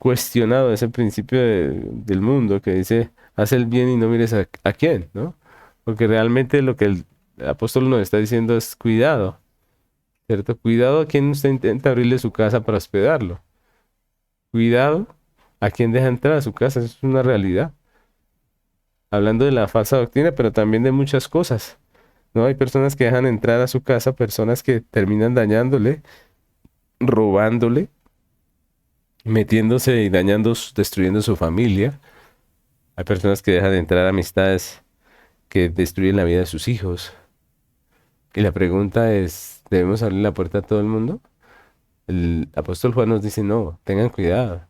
cuestionado ese principio del mundo que dice, haz el bien y no mires a quién, ¿no? Porque realmente lo que el apóstol nos está diciendo es cuidado, ¿cierto? Cuidado a quien usted intenta abrirle su casa para hospedarlo. Cuidado a quien deja entrar a su casa, eso es una realidad. Hablando de la falsa doctrina, pero también de muchas cosas, ¿no? Hay personas que dejan entrar a su casa, personas que terminan dañándole, robándole, metiéndose y dañando, destruyendo su familia. Hay personas que dejan entrar amistades que destruyen la vida de sus hijos. Y la pregunta es, ¿debemos abrir la puerta a todo el mundo? El apóstol Juan nos dice, no, tengan cuidado.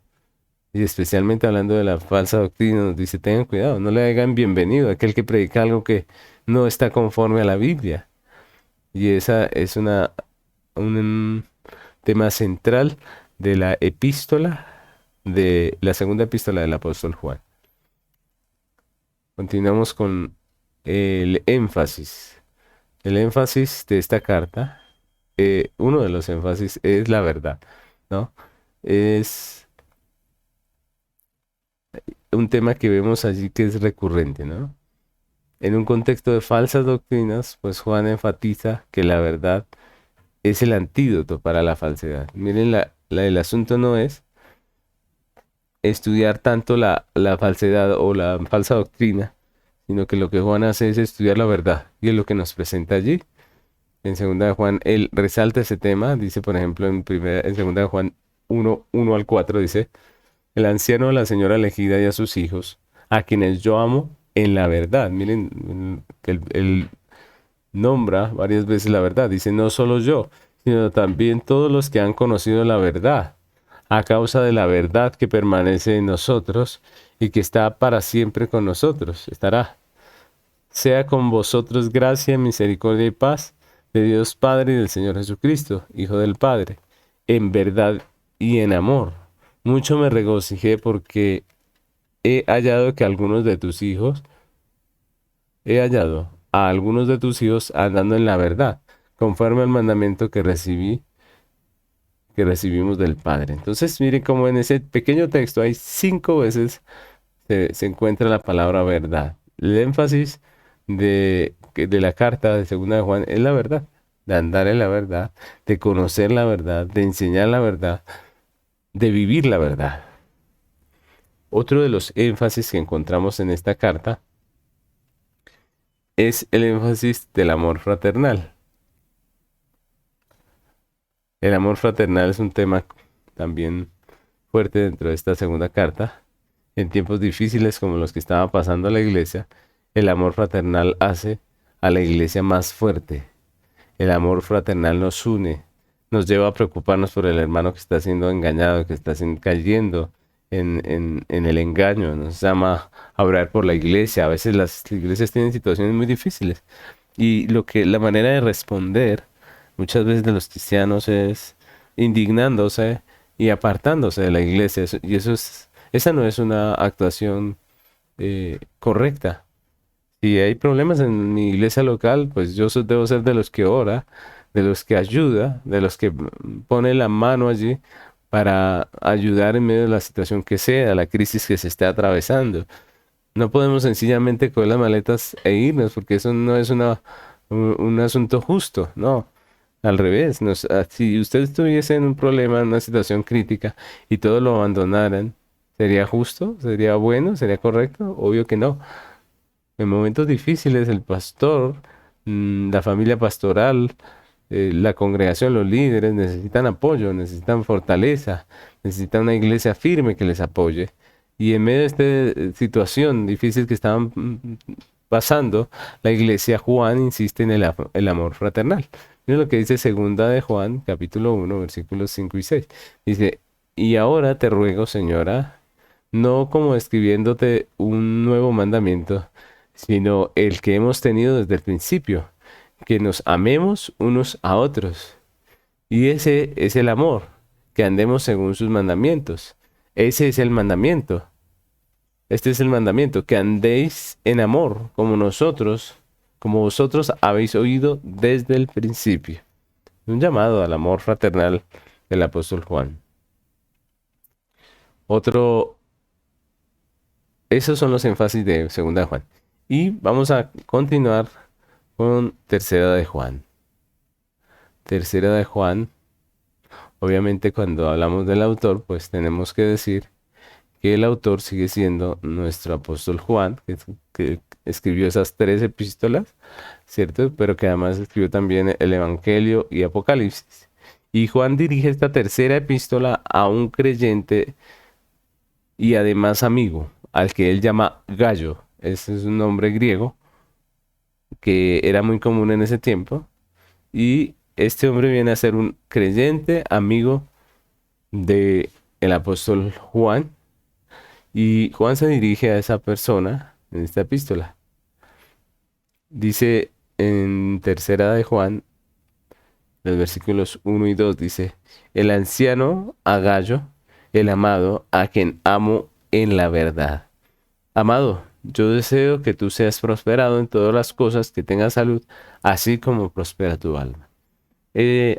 Y especialmente hablando de la falsa doctrina, nos dice, tengan cuidado, no le hagan bienvenido a aquel que predica algo que no está conforme a la Biblia. Y esa es un tema central de la epístola, de la segunda epístola del apóstol Juan. Continuamos con el énfasis. El énfasis de esta carta, uno de los énfasis es la verdad, ¿no? Es un tema que vemos allí que es recurrente, ¿no? En un contexto de falsas doctrinas, pues Juan enfatiza que la verdad es el antídoto para la falsedad. Miren, el asunto no es estudiar tanto la falsedad o la falsa doctrina, sino que lo que Juan hace es estudiar la verdad, y es lo que nos presenta allí. En segunda de Juan, él resalta ese tema, dice, por ejemplo, en segunda de Juan 1 al 4 dice, el anciano a la señora elegida y a sus hijos, a quienes yo amo en la verdad. Miren, que él nombra varias veces la verdad. Dice, no solo yo, sino también todos los que han conocido la verdad, a causa de la verdad que permanece en nosotros y que está para siempre con nosotros. Estará. Sea con vosotros gracia, misericordia y paz de Dios Padre y del Señor Jesucristo, Hijo del Padre, en verdad y en amor. Mucho me regocijé porque he hallado a algunos de tus hijos andando en la verdad, conforme al mandamiento que recibimos del Padre. Entonces, miren cómo en ese pequeño texto hay 5 veces se encuentra la palabra verdad. El énfasis de la carta de segunda de Juan es la verdad, de andar en la verdad, de conocer la verdad, de enseñar la verdad, de vivir la verdad. Otro de los énfasis que encontramos en esta carta es el énfasis del amor fraternal. El amor fraternal es un tema también fuerte dentro de esta segunda carta. En tiempos difíciles como los que estaba pasando la iglesia, el amor fraternal hace a la iglesia más fuerte. El amor fraternal nos une, nos lleva a preocuparnos por el hermano que está siendo engañado, que está cayendo en el engaño. Nos llama a orar por la iglesia. A veces las iglesias tienen situaciones muy difíciles. Y la manera de responder muchas veces de los cristianos es indignándose y apartándose de la iglesia. Y esa no es una actuación correcta. Si hay problemas en mi iglesia local, pues debo ser de los que ora, de los que ayuda, de los que pone la mano allí para ayudar en medio de la situación que sea, la crisis que se esté atravesando. No podemos sencillamente coger las maletas e irnos, porque eso no es un asunto justo, no. Al revés, si usted estuviese en un problema, en una situación crítica, y todos lo abandonaran, ¿sería justo? ¿Sería bueno? ¿Sería correcto? Obvio que no. En momentos difíciles, el pastor, la familia pastoral, la congregación, los líderes necesitan apoyo, necesitan fortaleza, necesitan una iglesia firme que les apoye. Y en medio de esta situación difícil que estaban pasando, la iglesia Juan insiste en el amor fraternal. Miren lo que dice segunda de Juan, capítulo 1, versículos 5 y 6. Dice, y ahora te ruego, señora, no como escribiéndote un nuevo mandamiento, sino el que hemos tenido desde el principio, que nos amemos unos a otros. Y ese es el amor, que andemos según sus mandamientos. Ese es el mandamiento. Este es el mandamiento, que andéis en amor, como vosotros habéis oído desde el principio. Un llamado al amor fraternal del apóstol Juan. Otro, esos son los énfasis de segunda de Juan. Y vamos a continuar con tercera de Juan. Tercera de Juan, obviamente cuando hablamos del autor, pues tenemos que decir que el autor sigue siendo nuestro apóstol Juan, que escribió esas tres epístolas, ¿cierto? Pero que además escribió también el Evangelio y Apocalipsis. Y Juan dirige esta tercera epístola a un creyente y además amigo, al que él llama Gallo. Ese es un nombre griego que era muy común en ese tiempo. Y este hombre viene a ser un creyente amigo de el apóstol Juan. Y Juan se dirige a esa persona en esta epístola. Dice en tercera de Juan, los versículos 1 y 2, dice, el anciano a Gallo, el amado, a quien amo en la verdad. Amado, yo deseo que tú seas prosperado en todas las cosas, que tengas salud, así como prospera tu alma.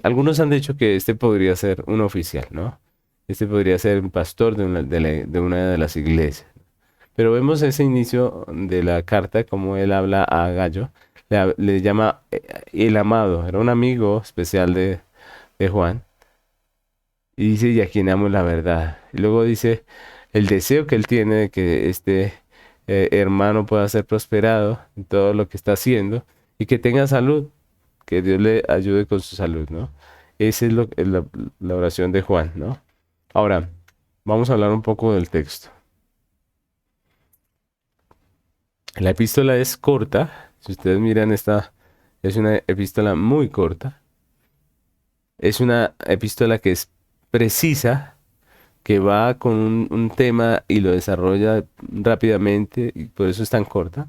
Algunos han dicho que este podría ser un oficial, ¿no? Este podría ser un pastor de una de las iglesias. Pero vemos ese inicio de la carta, como él habla a Gallo, le llama el amado, era un amigo especial de Juan, y dice, y a quien amo la verdad. Y luego dice, el deseo que él tiene de que este hermano pueda ser prosperado en todo lo que está haciendo y que tenga salud, que Dios le ayude con su salud, ¿no? Esa es la oración de Juan, ¿no? Ahora, vamos a hablar un poco del texto. La epístola es corta. Si ustedes miran esta, es una epístola muy corta. Es una epístola que es precisa, que va con un tema y lo desarrolla rápidamente y por eso es tan corta.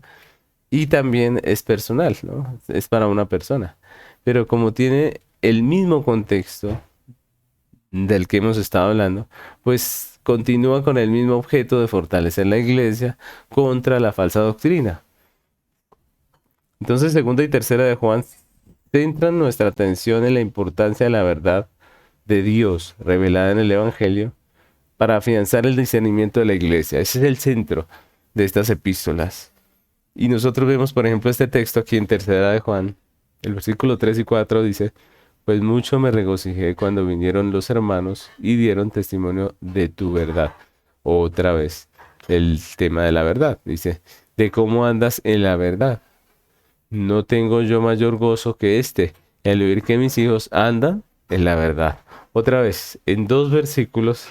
Y también es personal, ¿no? Es para una persona. Pero como tiene el mismo contexto del que hemos estado hablando, pues continúa con el mismo objeto de fortalecer la iglesia contra la falsa doctrina. Entonces, segunda y tercera de Juan centran nuestra atención en la importancia de la verdad de Dios revelada en el Evangelio para afianzar el discernimiento de la iglesia. Ese es el centro de estas epístolas. Y nosotros vemos, por ejemplo, este texto aquí en tercera de Juan, el versículo 3 y 4 dice, pues mucho me regocijé cuando vinieron los hermanos y dieron testimonio de tu verdad. Otra vez, el tema de la verdad. Dice, de cómo andas en la verdad. No tengo yo mayor gozo que este, el oír que mis hijos andan en la verdad. Otra vez, en dos versículos,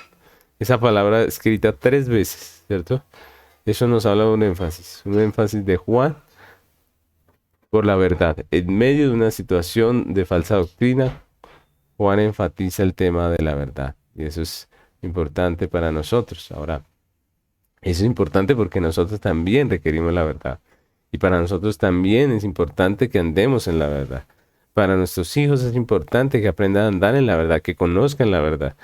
esa palabra escrita tres veces, ¿cierto? Eso nos habla de un énfasis de Juan por la verdad. En medio de una situación de falsa doctrina, Juan enfatiza el tema de la verdad. Y eso es importante para nosotros. Ahora, eso es importante porque nosotros también requerimos la verdad. Y para nosotros también es importante que andemos en la verdad. Para nuestros hijos es importante que aprendan a andar en la verdad, que conozcan la verdad.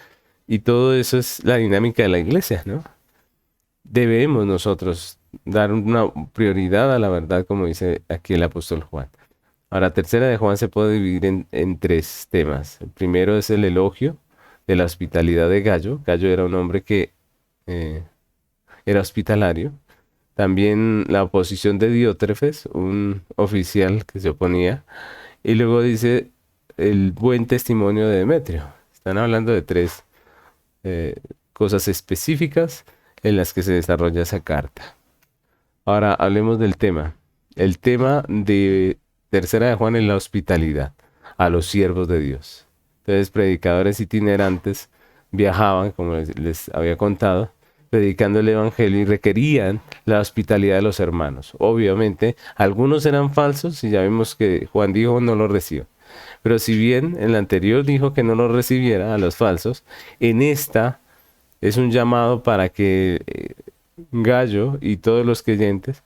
Y todo eso es la dinámica de la iglesia, ¿no? Debemos nosotros dar una prioridad a la verdad, como dice aquí el apóstol Juan. Ahora, tercera de Juan se puede dividir en tres temas. El primero es el elogio de la hospitalidad de Gallo. Gallo era un hombre que eh, era hospitalario. También la oposición de Diótrefes, un oficial que se oponía. Y luego dice el buen testimonio de Demetrio. Están hablando de tres eh, cosas específicas en las que se desarrolla esa carta. Ahora hablemos del tema. El tema de tercera de Juan es la hospitalidad a los siervos de Dios. Entonces, predicadores itinerantes viajaban, como les había contado, predicando el evangelio y requerían la hospitalidad de los hermanos. Obviamente, algunos eran falsos y ya vimos que Juan dijo no lo recibo. Pero si bien en la anterior dijo que no lo recibiera a los falsos, en esta es un llamado para que Gallo y todos los creyentes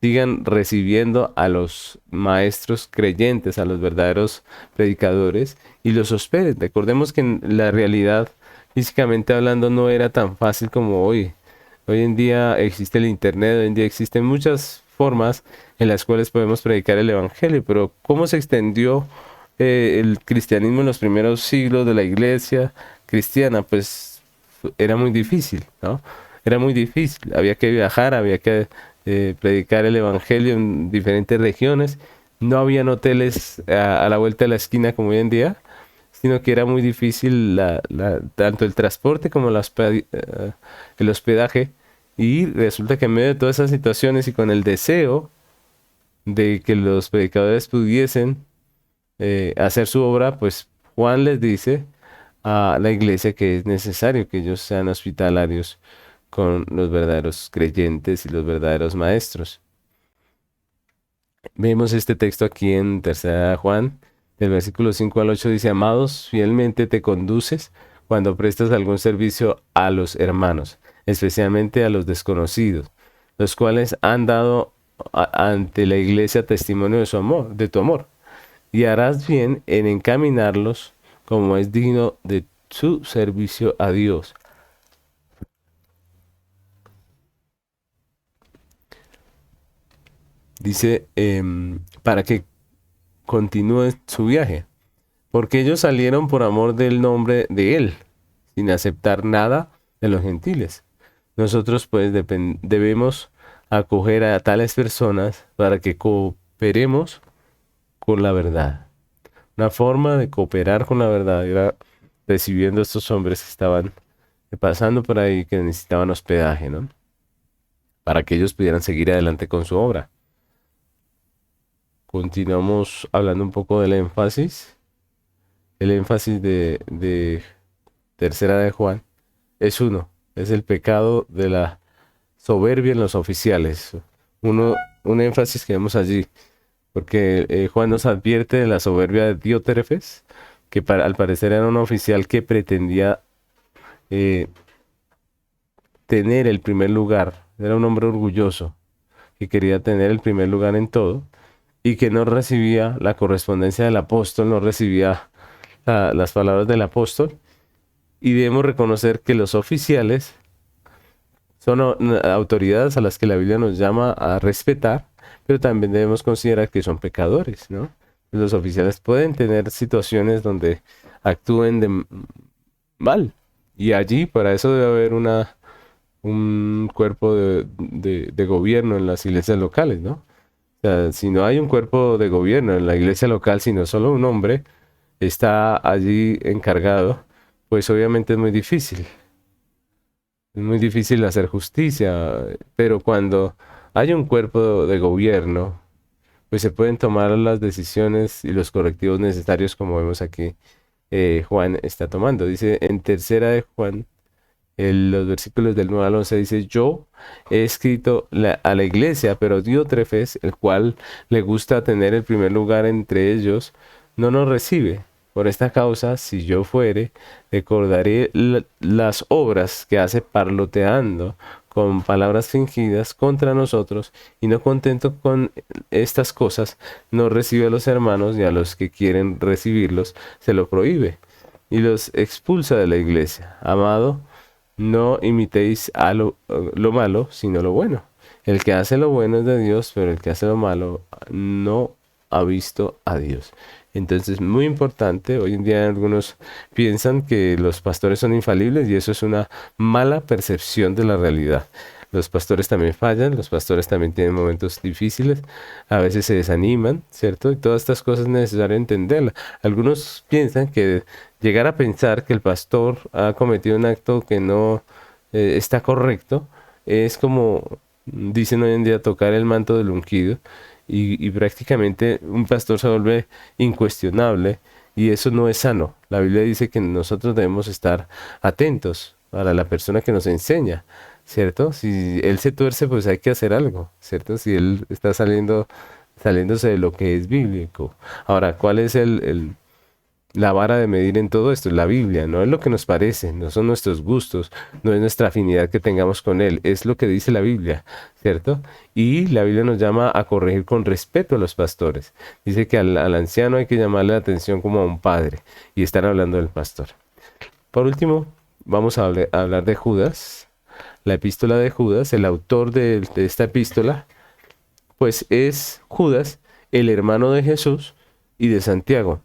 sigan recibiendo a los maestros creyentes, a los verdaderos predicadores y los hospeden. Recordemos que en la realidad, físicamente hablando, no era tan fácil como hoy. Hoy en día existe el internet, hoy en día existen muchas formas en las cuales podemos predicar el evangelio, pero ¿cómo se extendió el cristianismo en los primeros siglos de la iglesia cristiana? Pues era muy difícil, ¿no? Era muy difícil. Había que viajar, había que predicar el evangelio en diferentes regiones. No habían hoteles a la vuelta de la esquina como hoy en día, sino que era muy difícil tanto el transporte como el hospedaje. Y resulta que en medio de todas esas situaciones y con el deseo de que los predicadores pudiesen hacer su obra, pues Juan les dice a la iglesia que es necesario que ellos sean hospitalarios con los verdaderos creyentes y los verdaderos maestros. Vemos este texto aquí en Tercera de Juan, del versículo 5 al 8 dice, amados, fielmente te conduces cuando prestas algún servicio a los hermanos, especialmente a los desconocidos, los cuales han dado ante la iglesia testimonio de su amor, de tu amor, y harás bien en encaminarlos como es digno de su servicio a Dios. Dice, para que continúe su viaje, porque ellos salieron por amor del nombre de Él, sin aceptar nada de los gentiles. Nosotros pues debemos acoger a tales personas para que cooperemos con la verdad. Una forma de cooperar con la verdad era recibiendo a estos hombres que estaban pasando por ahí, que necesitaban hospedaje, ¿no? Para que ellos pudieran seguir adelante con su obra. Continuamos hablando un poco del énfasis. El énfasis de Tercera de Juan es el pecado de la soberbia en los oficiales. Un énfasis que vemos allí, porque Juan nos advierte de la soberbia de Diótrefes, que al parecer era un oficial que pretendía eh, tener el primer lugar, era un hombre orgulloso, que quería tener el primer lugar en todo, y que no recibía la correspondencia del apóstol, no recibía las palabras del apóstol, y debemos reconocer que los oficiales son autoridades a las que la Biblia nos llama a respetar, pero también debemos considerar que son pecadores, ¿no? Los oficiales pueden tener situaciones donde actúen mal, y allí para eso debe haber un cuerpo de gobierno en las iglesias locales, ¿no? O sea, si no hay un cuerpo de gobierno en la iglesia local, sino solo un hombre está allí encargado, pues obviamente es muy difícil. Es muy difícil hacer justicia, pero cuando hay un cuerpo de gobierno, pues se pueden tomar las decisiones y los correctivos necesarios como vemos aquí Juan está tomando. Dice en Tercera de Juan, los versículos del 9 al 11 dice, yo he escrito a la iglesia, pero Diótrefes, el cual le gusta tener el primer lugar entre ellos, no nos recibe. Por esta causa, si yo fuere, recordaré las obras que hace parloteando con palabras fingidas contra nosotros, y no contento con estas cosas, no recibe a los hermanos y a los que quieren recibirlos, se lo prohíbe y los expulsa de la iglesia. Amado, no imitéis lo malo, sino lo bueno. El que hace lo bueno es de Dios, pero el que hace lo malo no ha visto a Dios. Entonces, muy importante, hoy en día algunos piensan que los pastores son infalibles y eso es una mala percepción de la realidad. Los pastores también fallan, los pastores también tienen momentos difíciles, a veces se desaniman, ¿cierto? Y todas estas cosas es necesario entenderlas. Algunos piensan que llegar a pensar que el pastor ha cometido un acto que no está correcto es como dicen hoy en día tocar el manto del ungido y prácticamente un pastor se vuelve incuestionable y eso no es sano. La Biblia dice que nosotros debemos estar atentos para la persona que nos enseña, ¿cierto? Si él se tuerce, pues hay que hacer algo, ¿cierto? Si él está saliéndose de lo que es bíblico. Ahora, ¿cuál es la vara de medir en todo esto? La Biblia, no es lo que nos parece, no son nuestros gustos, no es nuestra afinidad que tengamos con Él, es lo que dice la Biblia, ¿cierto? Y la Biblia nos llama a corregir con respeto a los pastores. Dice que al anciano hay que llamarle la atención como a un padre, y están hablando del pastor. Por último, vamos a hablar de Judas, la epístola de Judas. El autor de esta epístola, pues es Judas, el hermano de Jesús y de Santiago.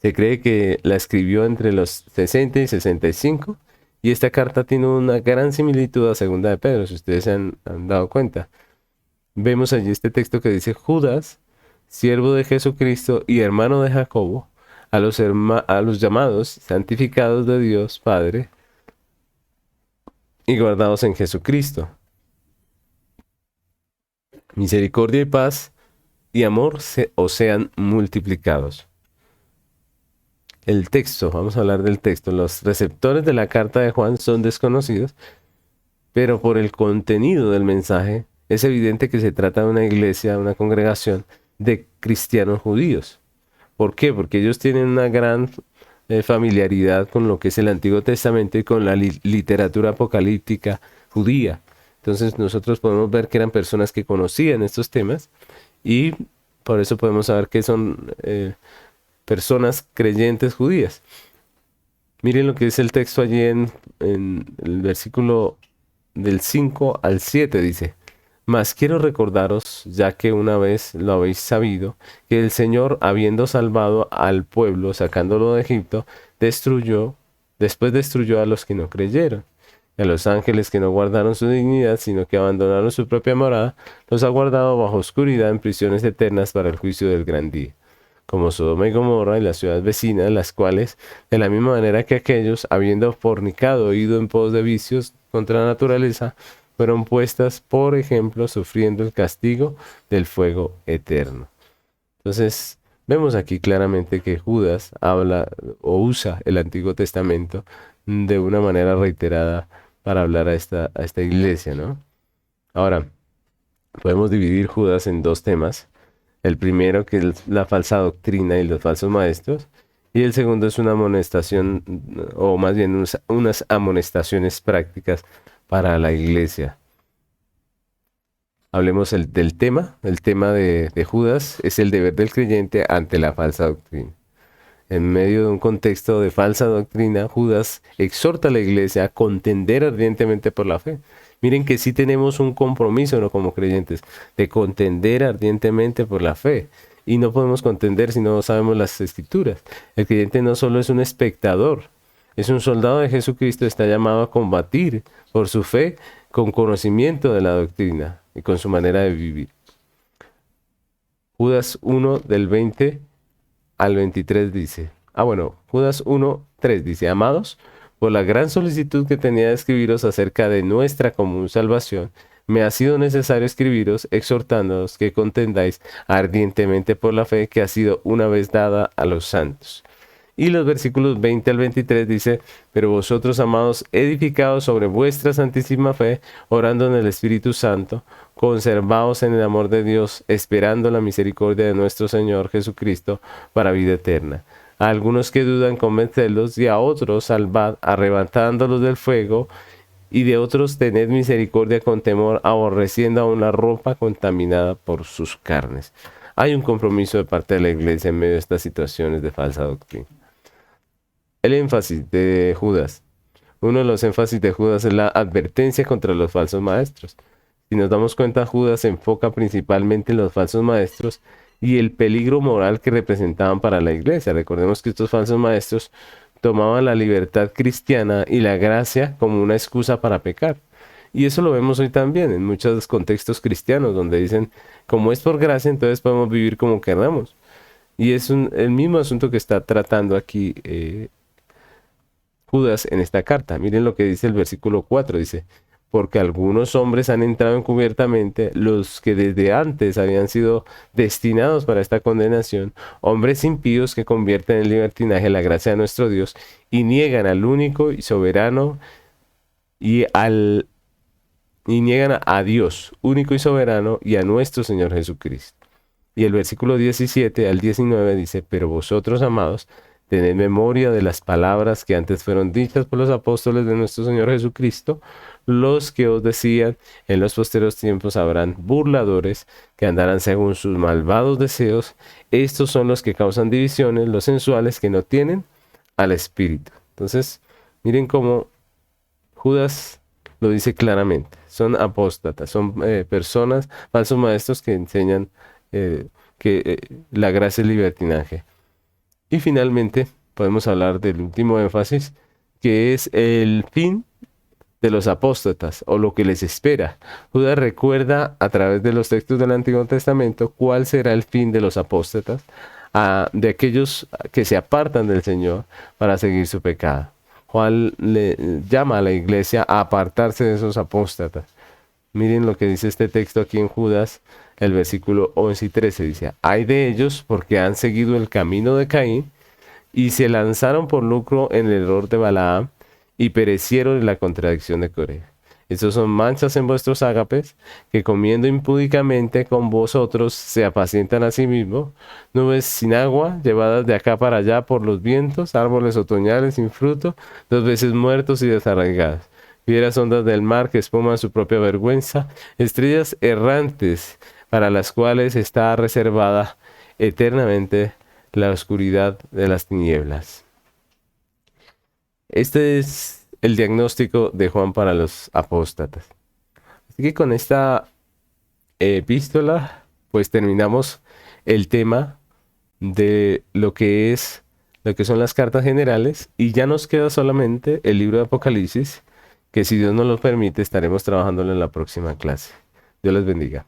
Se cree que la escribió entre los 60 y 65 Y esta carta tiene una gran similitud a Segunda de Pedro, si ustedes se han dado cuenta. Vemos allí este texto que dice: Judas, siervo de Jesucristo y hermano de Jacobo, a los llamados, santificados de Dios Padre y guardados en Jesucristo. Misericordia y paz y amor os sean multiplicados. El texto, vamos a hablar del texto. Los receptores de la carta de Juan son desconocidos, pero por el contenido del mensaje es evidente que se trata de una iglesia, una congregación de cristianos judíos. ¿Por qué? Porque ellos tienen una gran familiaridad con lo que es el Antiguo Testamento y con la literatura apocalíptica judía. Entonces nosotros podemos ver que eran personas que conocían estos temas y por eso podemos saber que son personas creyentes judías. Miren lo que dice el texto allí en el versículo del 5 al 7, dice: Mas quiero recordaros, ya que una vez lo habéis sabido, que el Señor, habiendo salvado al pueblo, sacándolo de Egipto, después destruyó a los que no creyeron. Y a los ángeles que no guardaron su dignidad, sino que abandonaron su propia morada, los ha guardado bajo oscuridad en prisiones eternas para el juicio del gran día. Como Sodoma y Gomorra y las ciudades vecinas, las cuales, de la misma manera que aquellos, habiendo fornicado, ido en pos de vicios contra la naturaleza, fueron puestas, por ejemplo, sufriendo el castigo del fuego eterno. Entonces, vemos aquí claramente que Judas habla o usa el Antiguo Testamento de una manera reiterada para hablar a esta iglesia, ¿no? Ahora, podemos dividir Judas en dos temas. El primero, que es la falsa doctrina y los falsos maestros. Y el segundo es una amonestación, o más bien unas amonestaciones prácticas para la iglesia. Hablemos del tema. El tema de Judas es el deber del creyente ante la falsa doctrina. En medio de un contexto de falsa doctrina, Judas exhorta a la iglesia a contender ardientemente por la fe. Miren que sí tenemos un compromiso, ¿no?, como creyentes, de contender ardientemente por la fe. Y no podemos contender si no sabemos las escrituras. El creyente no solo es un espectador, es un soldado de Jesucristo, está llamado a combatir por su fe con conocimiento de la doctrina y con su manera de vivir. Judas 1 del 20 al 23 dice, Judas 1, 3 dice: Amados, por la gran solicitud que tenía de escribiros acerca de nuestra común salvación, me ha sido necesario escribiros exhortándoos que contendáis ardientemente por la fe que ha sido una vez dada a los santos. Y los versículos 20 al 23 dice: Pero vosotros, amados, edificados sobre vuestra santísima fe, orando en el Espíritu Santo, conservaos en el amor de Dios, esperando la misericordia de nuestro Señor Jesucristo para vida eterna. A algunos que dudan, convencerlos, y a otros salvad, arrebatándolos del fuego, y de otros tened misericordia con temor, aborreciendo aún la ropa contaminada por sus carnes. Hay un compromiso de parte de la iglesia en medio de estas situaciones de falsa doctrina. El énfasis de Judas. Uno de los énfasis de Judas es la advertencia contra los falsos maestros. Si nos damos cuenta, Judas se enfoca principalmente en los falsos maestros y el peligro moral que representaban para la iglesia. Recordemos que estos falsos maestros tomaban la libertad cristiana y la gracia como una excusa para pecar. Y eso lo vemos hoy también en muchos contextos cristianos donde dicen, como es por gracia, entonces podemos vivir como queramos. Y es el mismo asunto que está tratando aquí Judas en esta carta. Miren lo que dice el versículo 4, dice: Porque algunos hombres han entrado encubiertamente, los que desde antes habían sido destinados para esta condenación, hombres impíos que convierten en libertinaje la gracia de nuestro Dios y niegan al único y soberano y niegan a Dios, único y soberano, y a nuestro Señor Jesucristo. Y el versículo 17 al 19 dice: Pero vosotros, amados, tened memoria de las palabras que antes fueron dichas por los apóstoles de nuestro Señor Jesucristo, los que os decían: en los posteros tiempos habrán burladores que andarán según sus malvados deseos. Estos son los que causan divisiones, los sensuales que no tienen al Espíritu. Entonces, miren cómo Judas lo dice claramente. Son apóstatas, son personas, falsos maestros que enseñan que la gracia es libertinaje. Y finalmente podemos hablar del último énfasis, que es el fin de los apóstatas o lo que les espera. Judas recuerda a través de los textos del Antiguo Testamento cuál será el fin de los apóstatas, de aquellos que se apartan del Señor para seguir su pecado. Juan le llama a la iglesia a apartarse de esos apóstatas. Miren lo que dice este texto aquí en Judas, el versículo 11 y 13. Dice, hay de ellos porque han seguido el camino de Caín y se lanzaron por lucro en el error de Balaam y perecieron en la contradicción de Coré. Estos son manchas en vuestros ágapes, que comiendo impúdicamente con vosotros se apacientan a sí mismos, nubes sin agua, llevadas de acá para allá por los vientos, árboles otoñales sin fruto, 2 veces muertos y desarraigados. Fieras ondas del mar que espuman su propia vergüenza, estrellas errantes para las cuales está reservada eternamente la oscuridad de las tinieblas. Este es el diagnóstico de Juan para los apóstatas. Así que con esta epístola, pues terminamos el tema de lo que son las cartas generales y ya nos queda solamente el libro de Apocalipsis, que si Dios nos lo permite estaremos trabajándolo en la próxima clase. Dios les bendiga.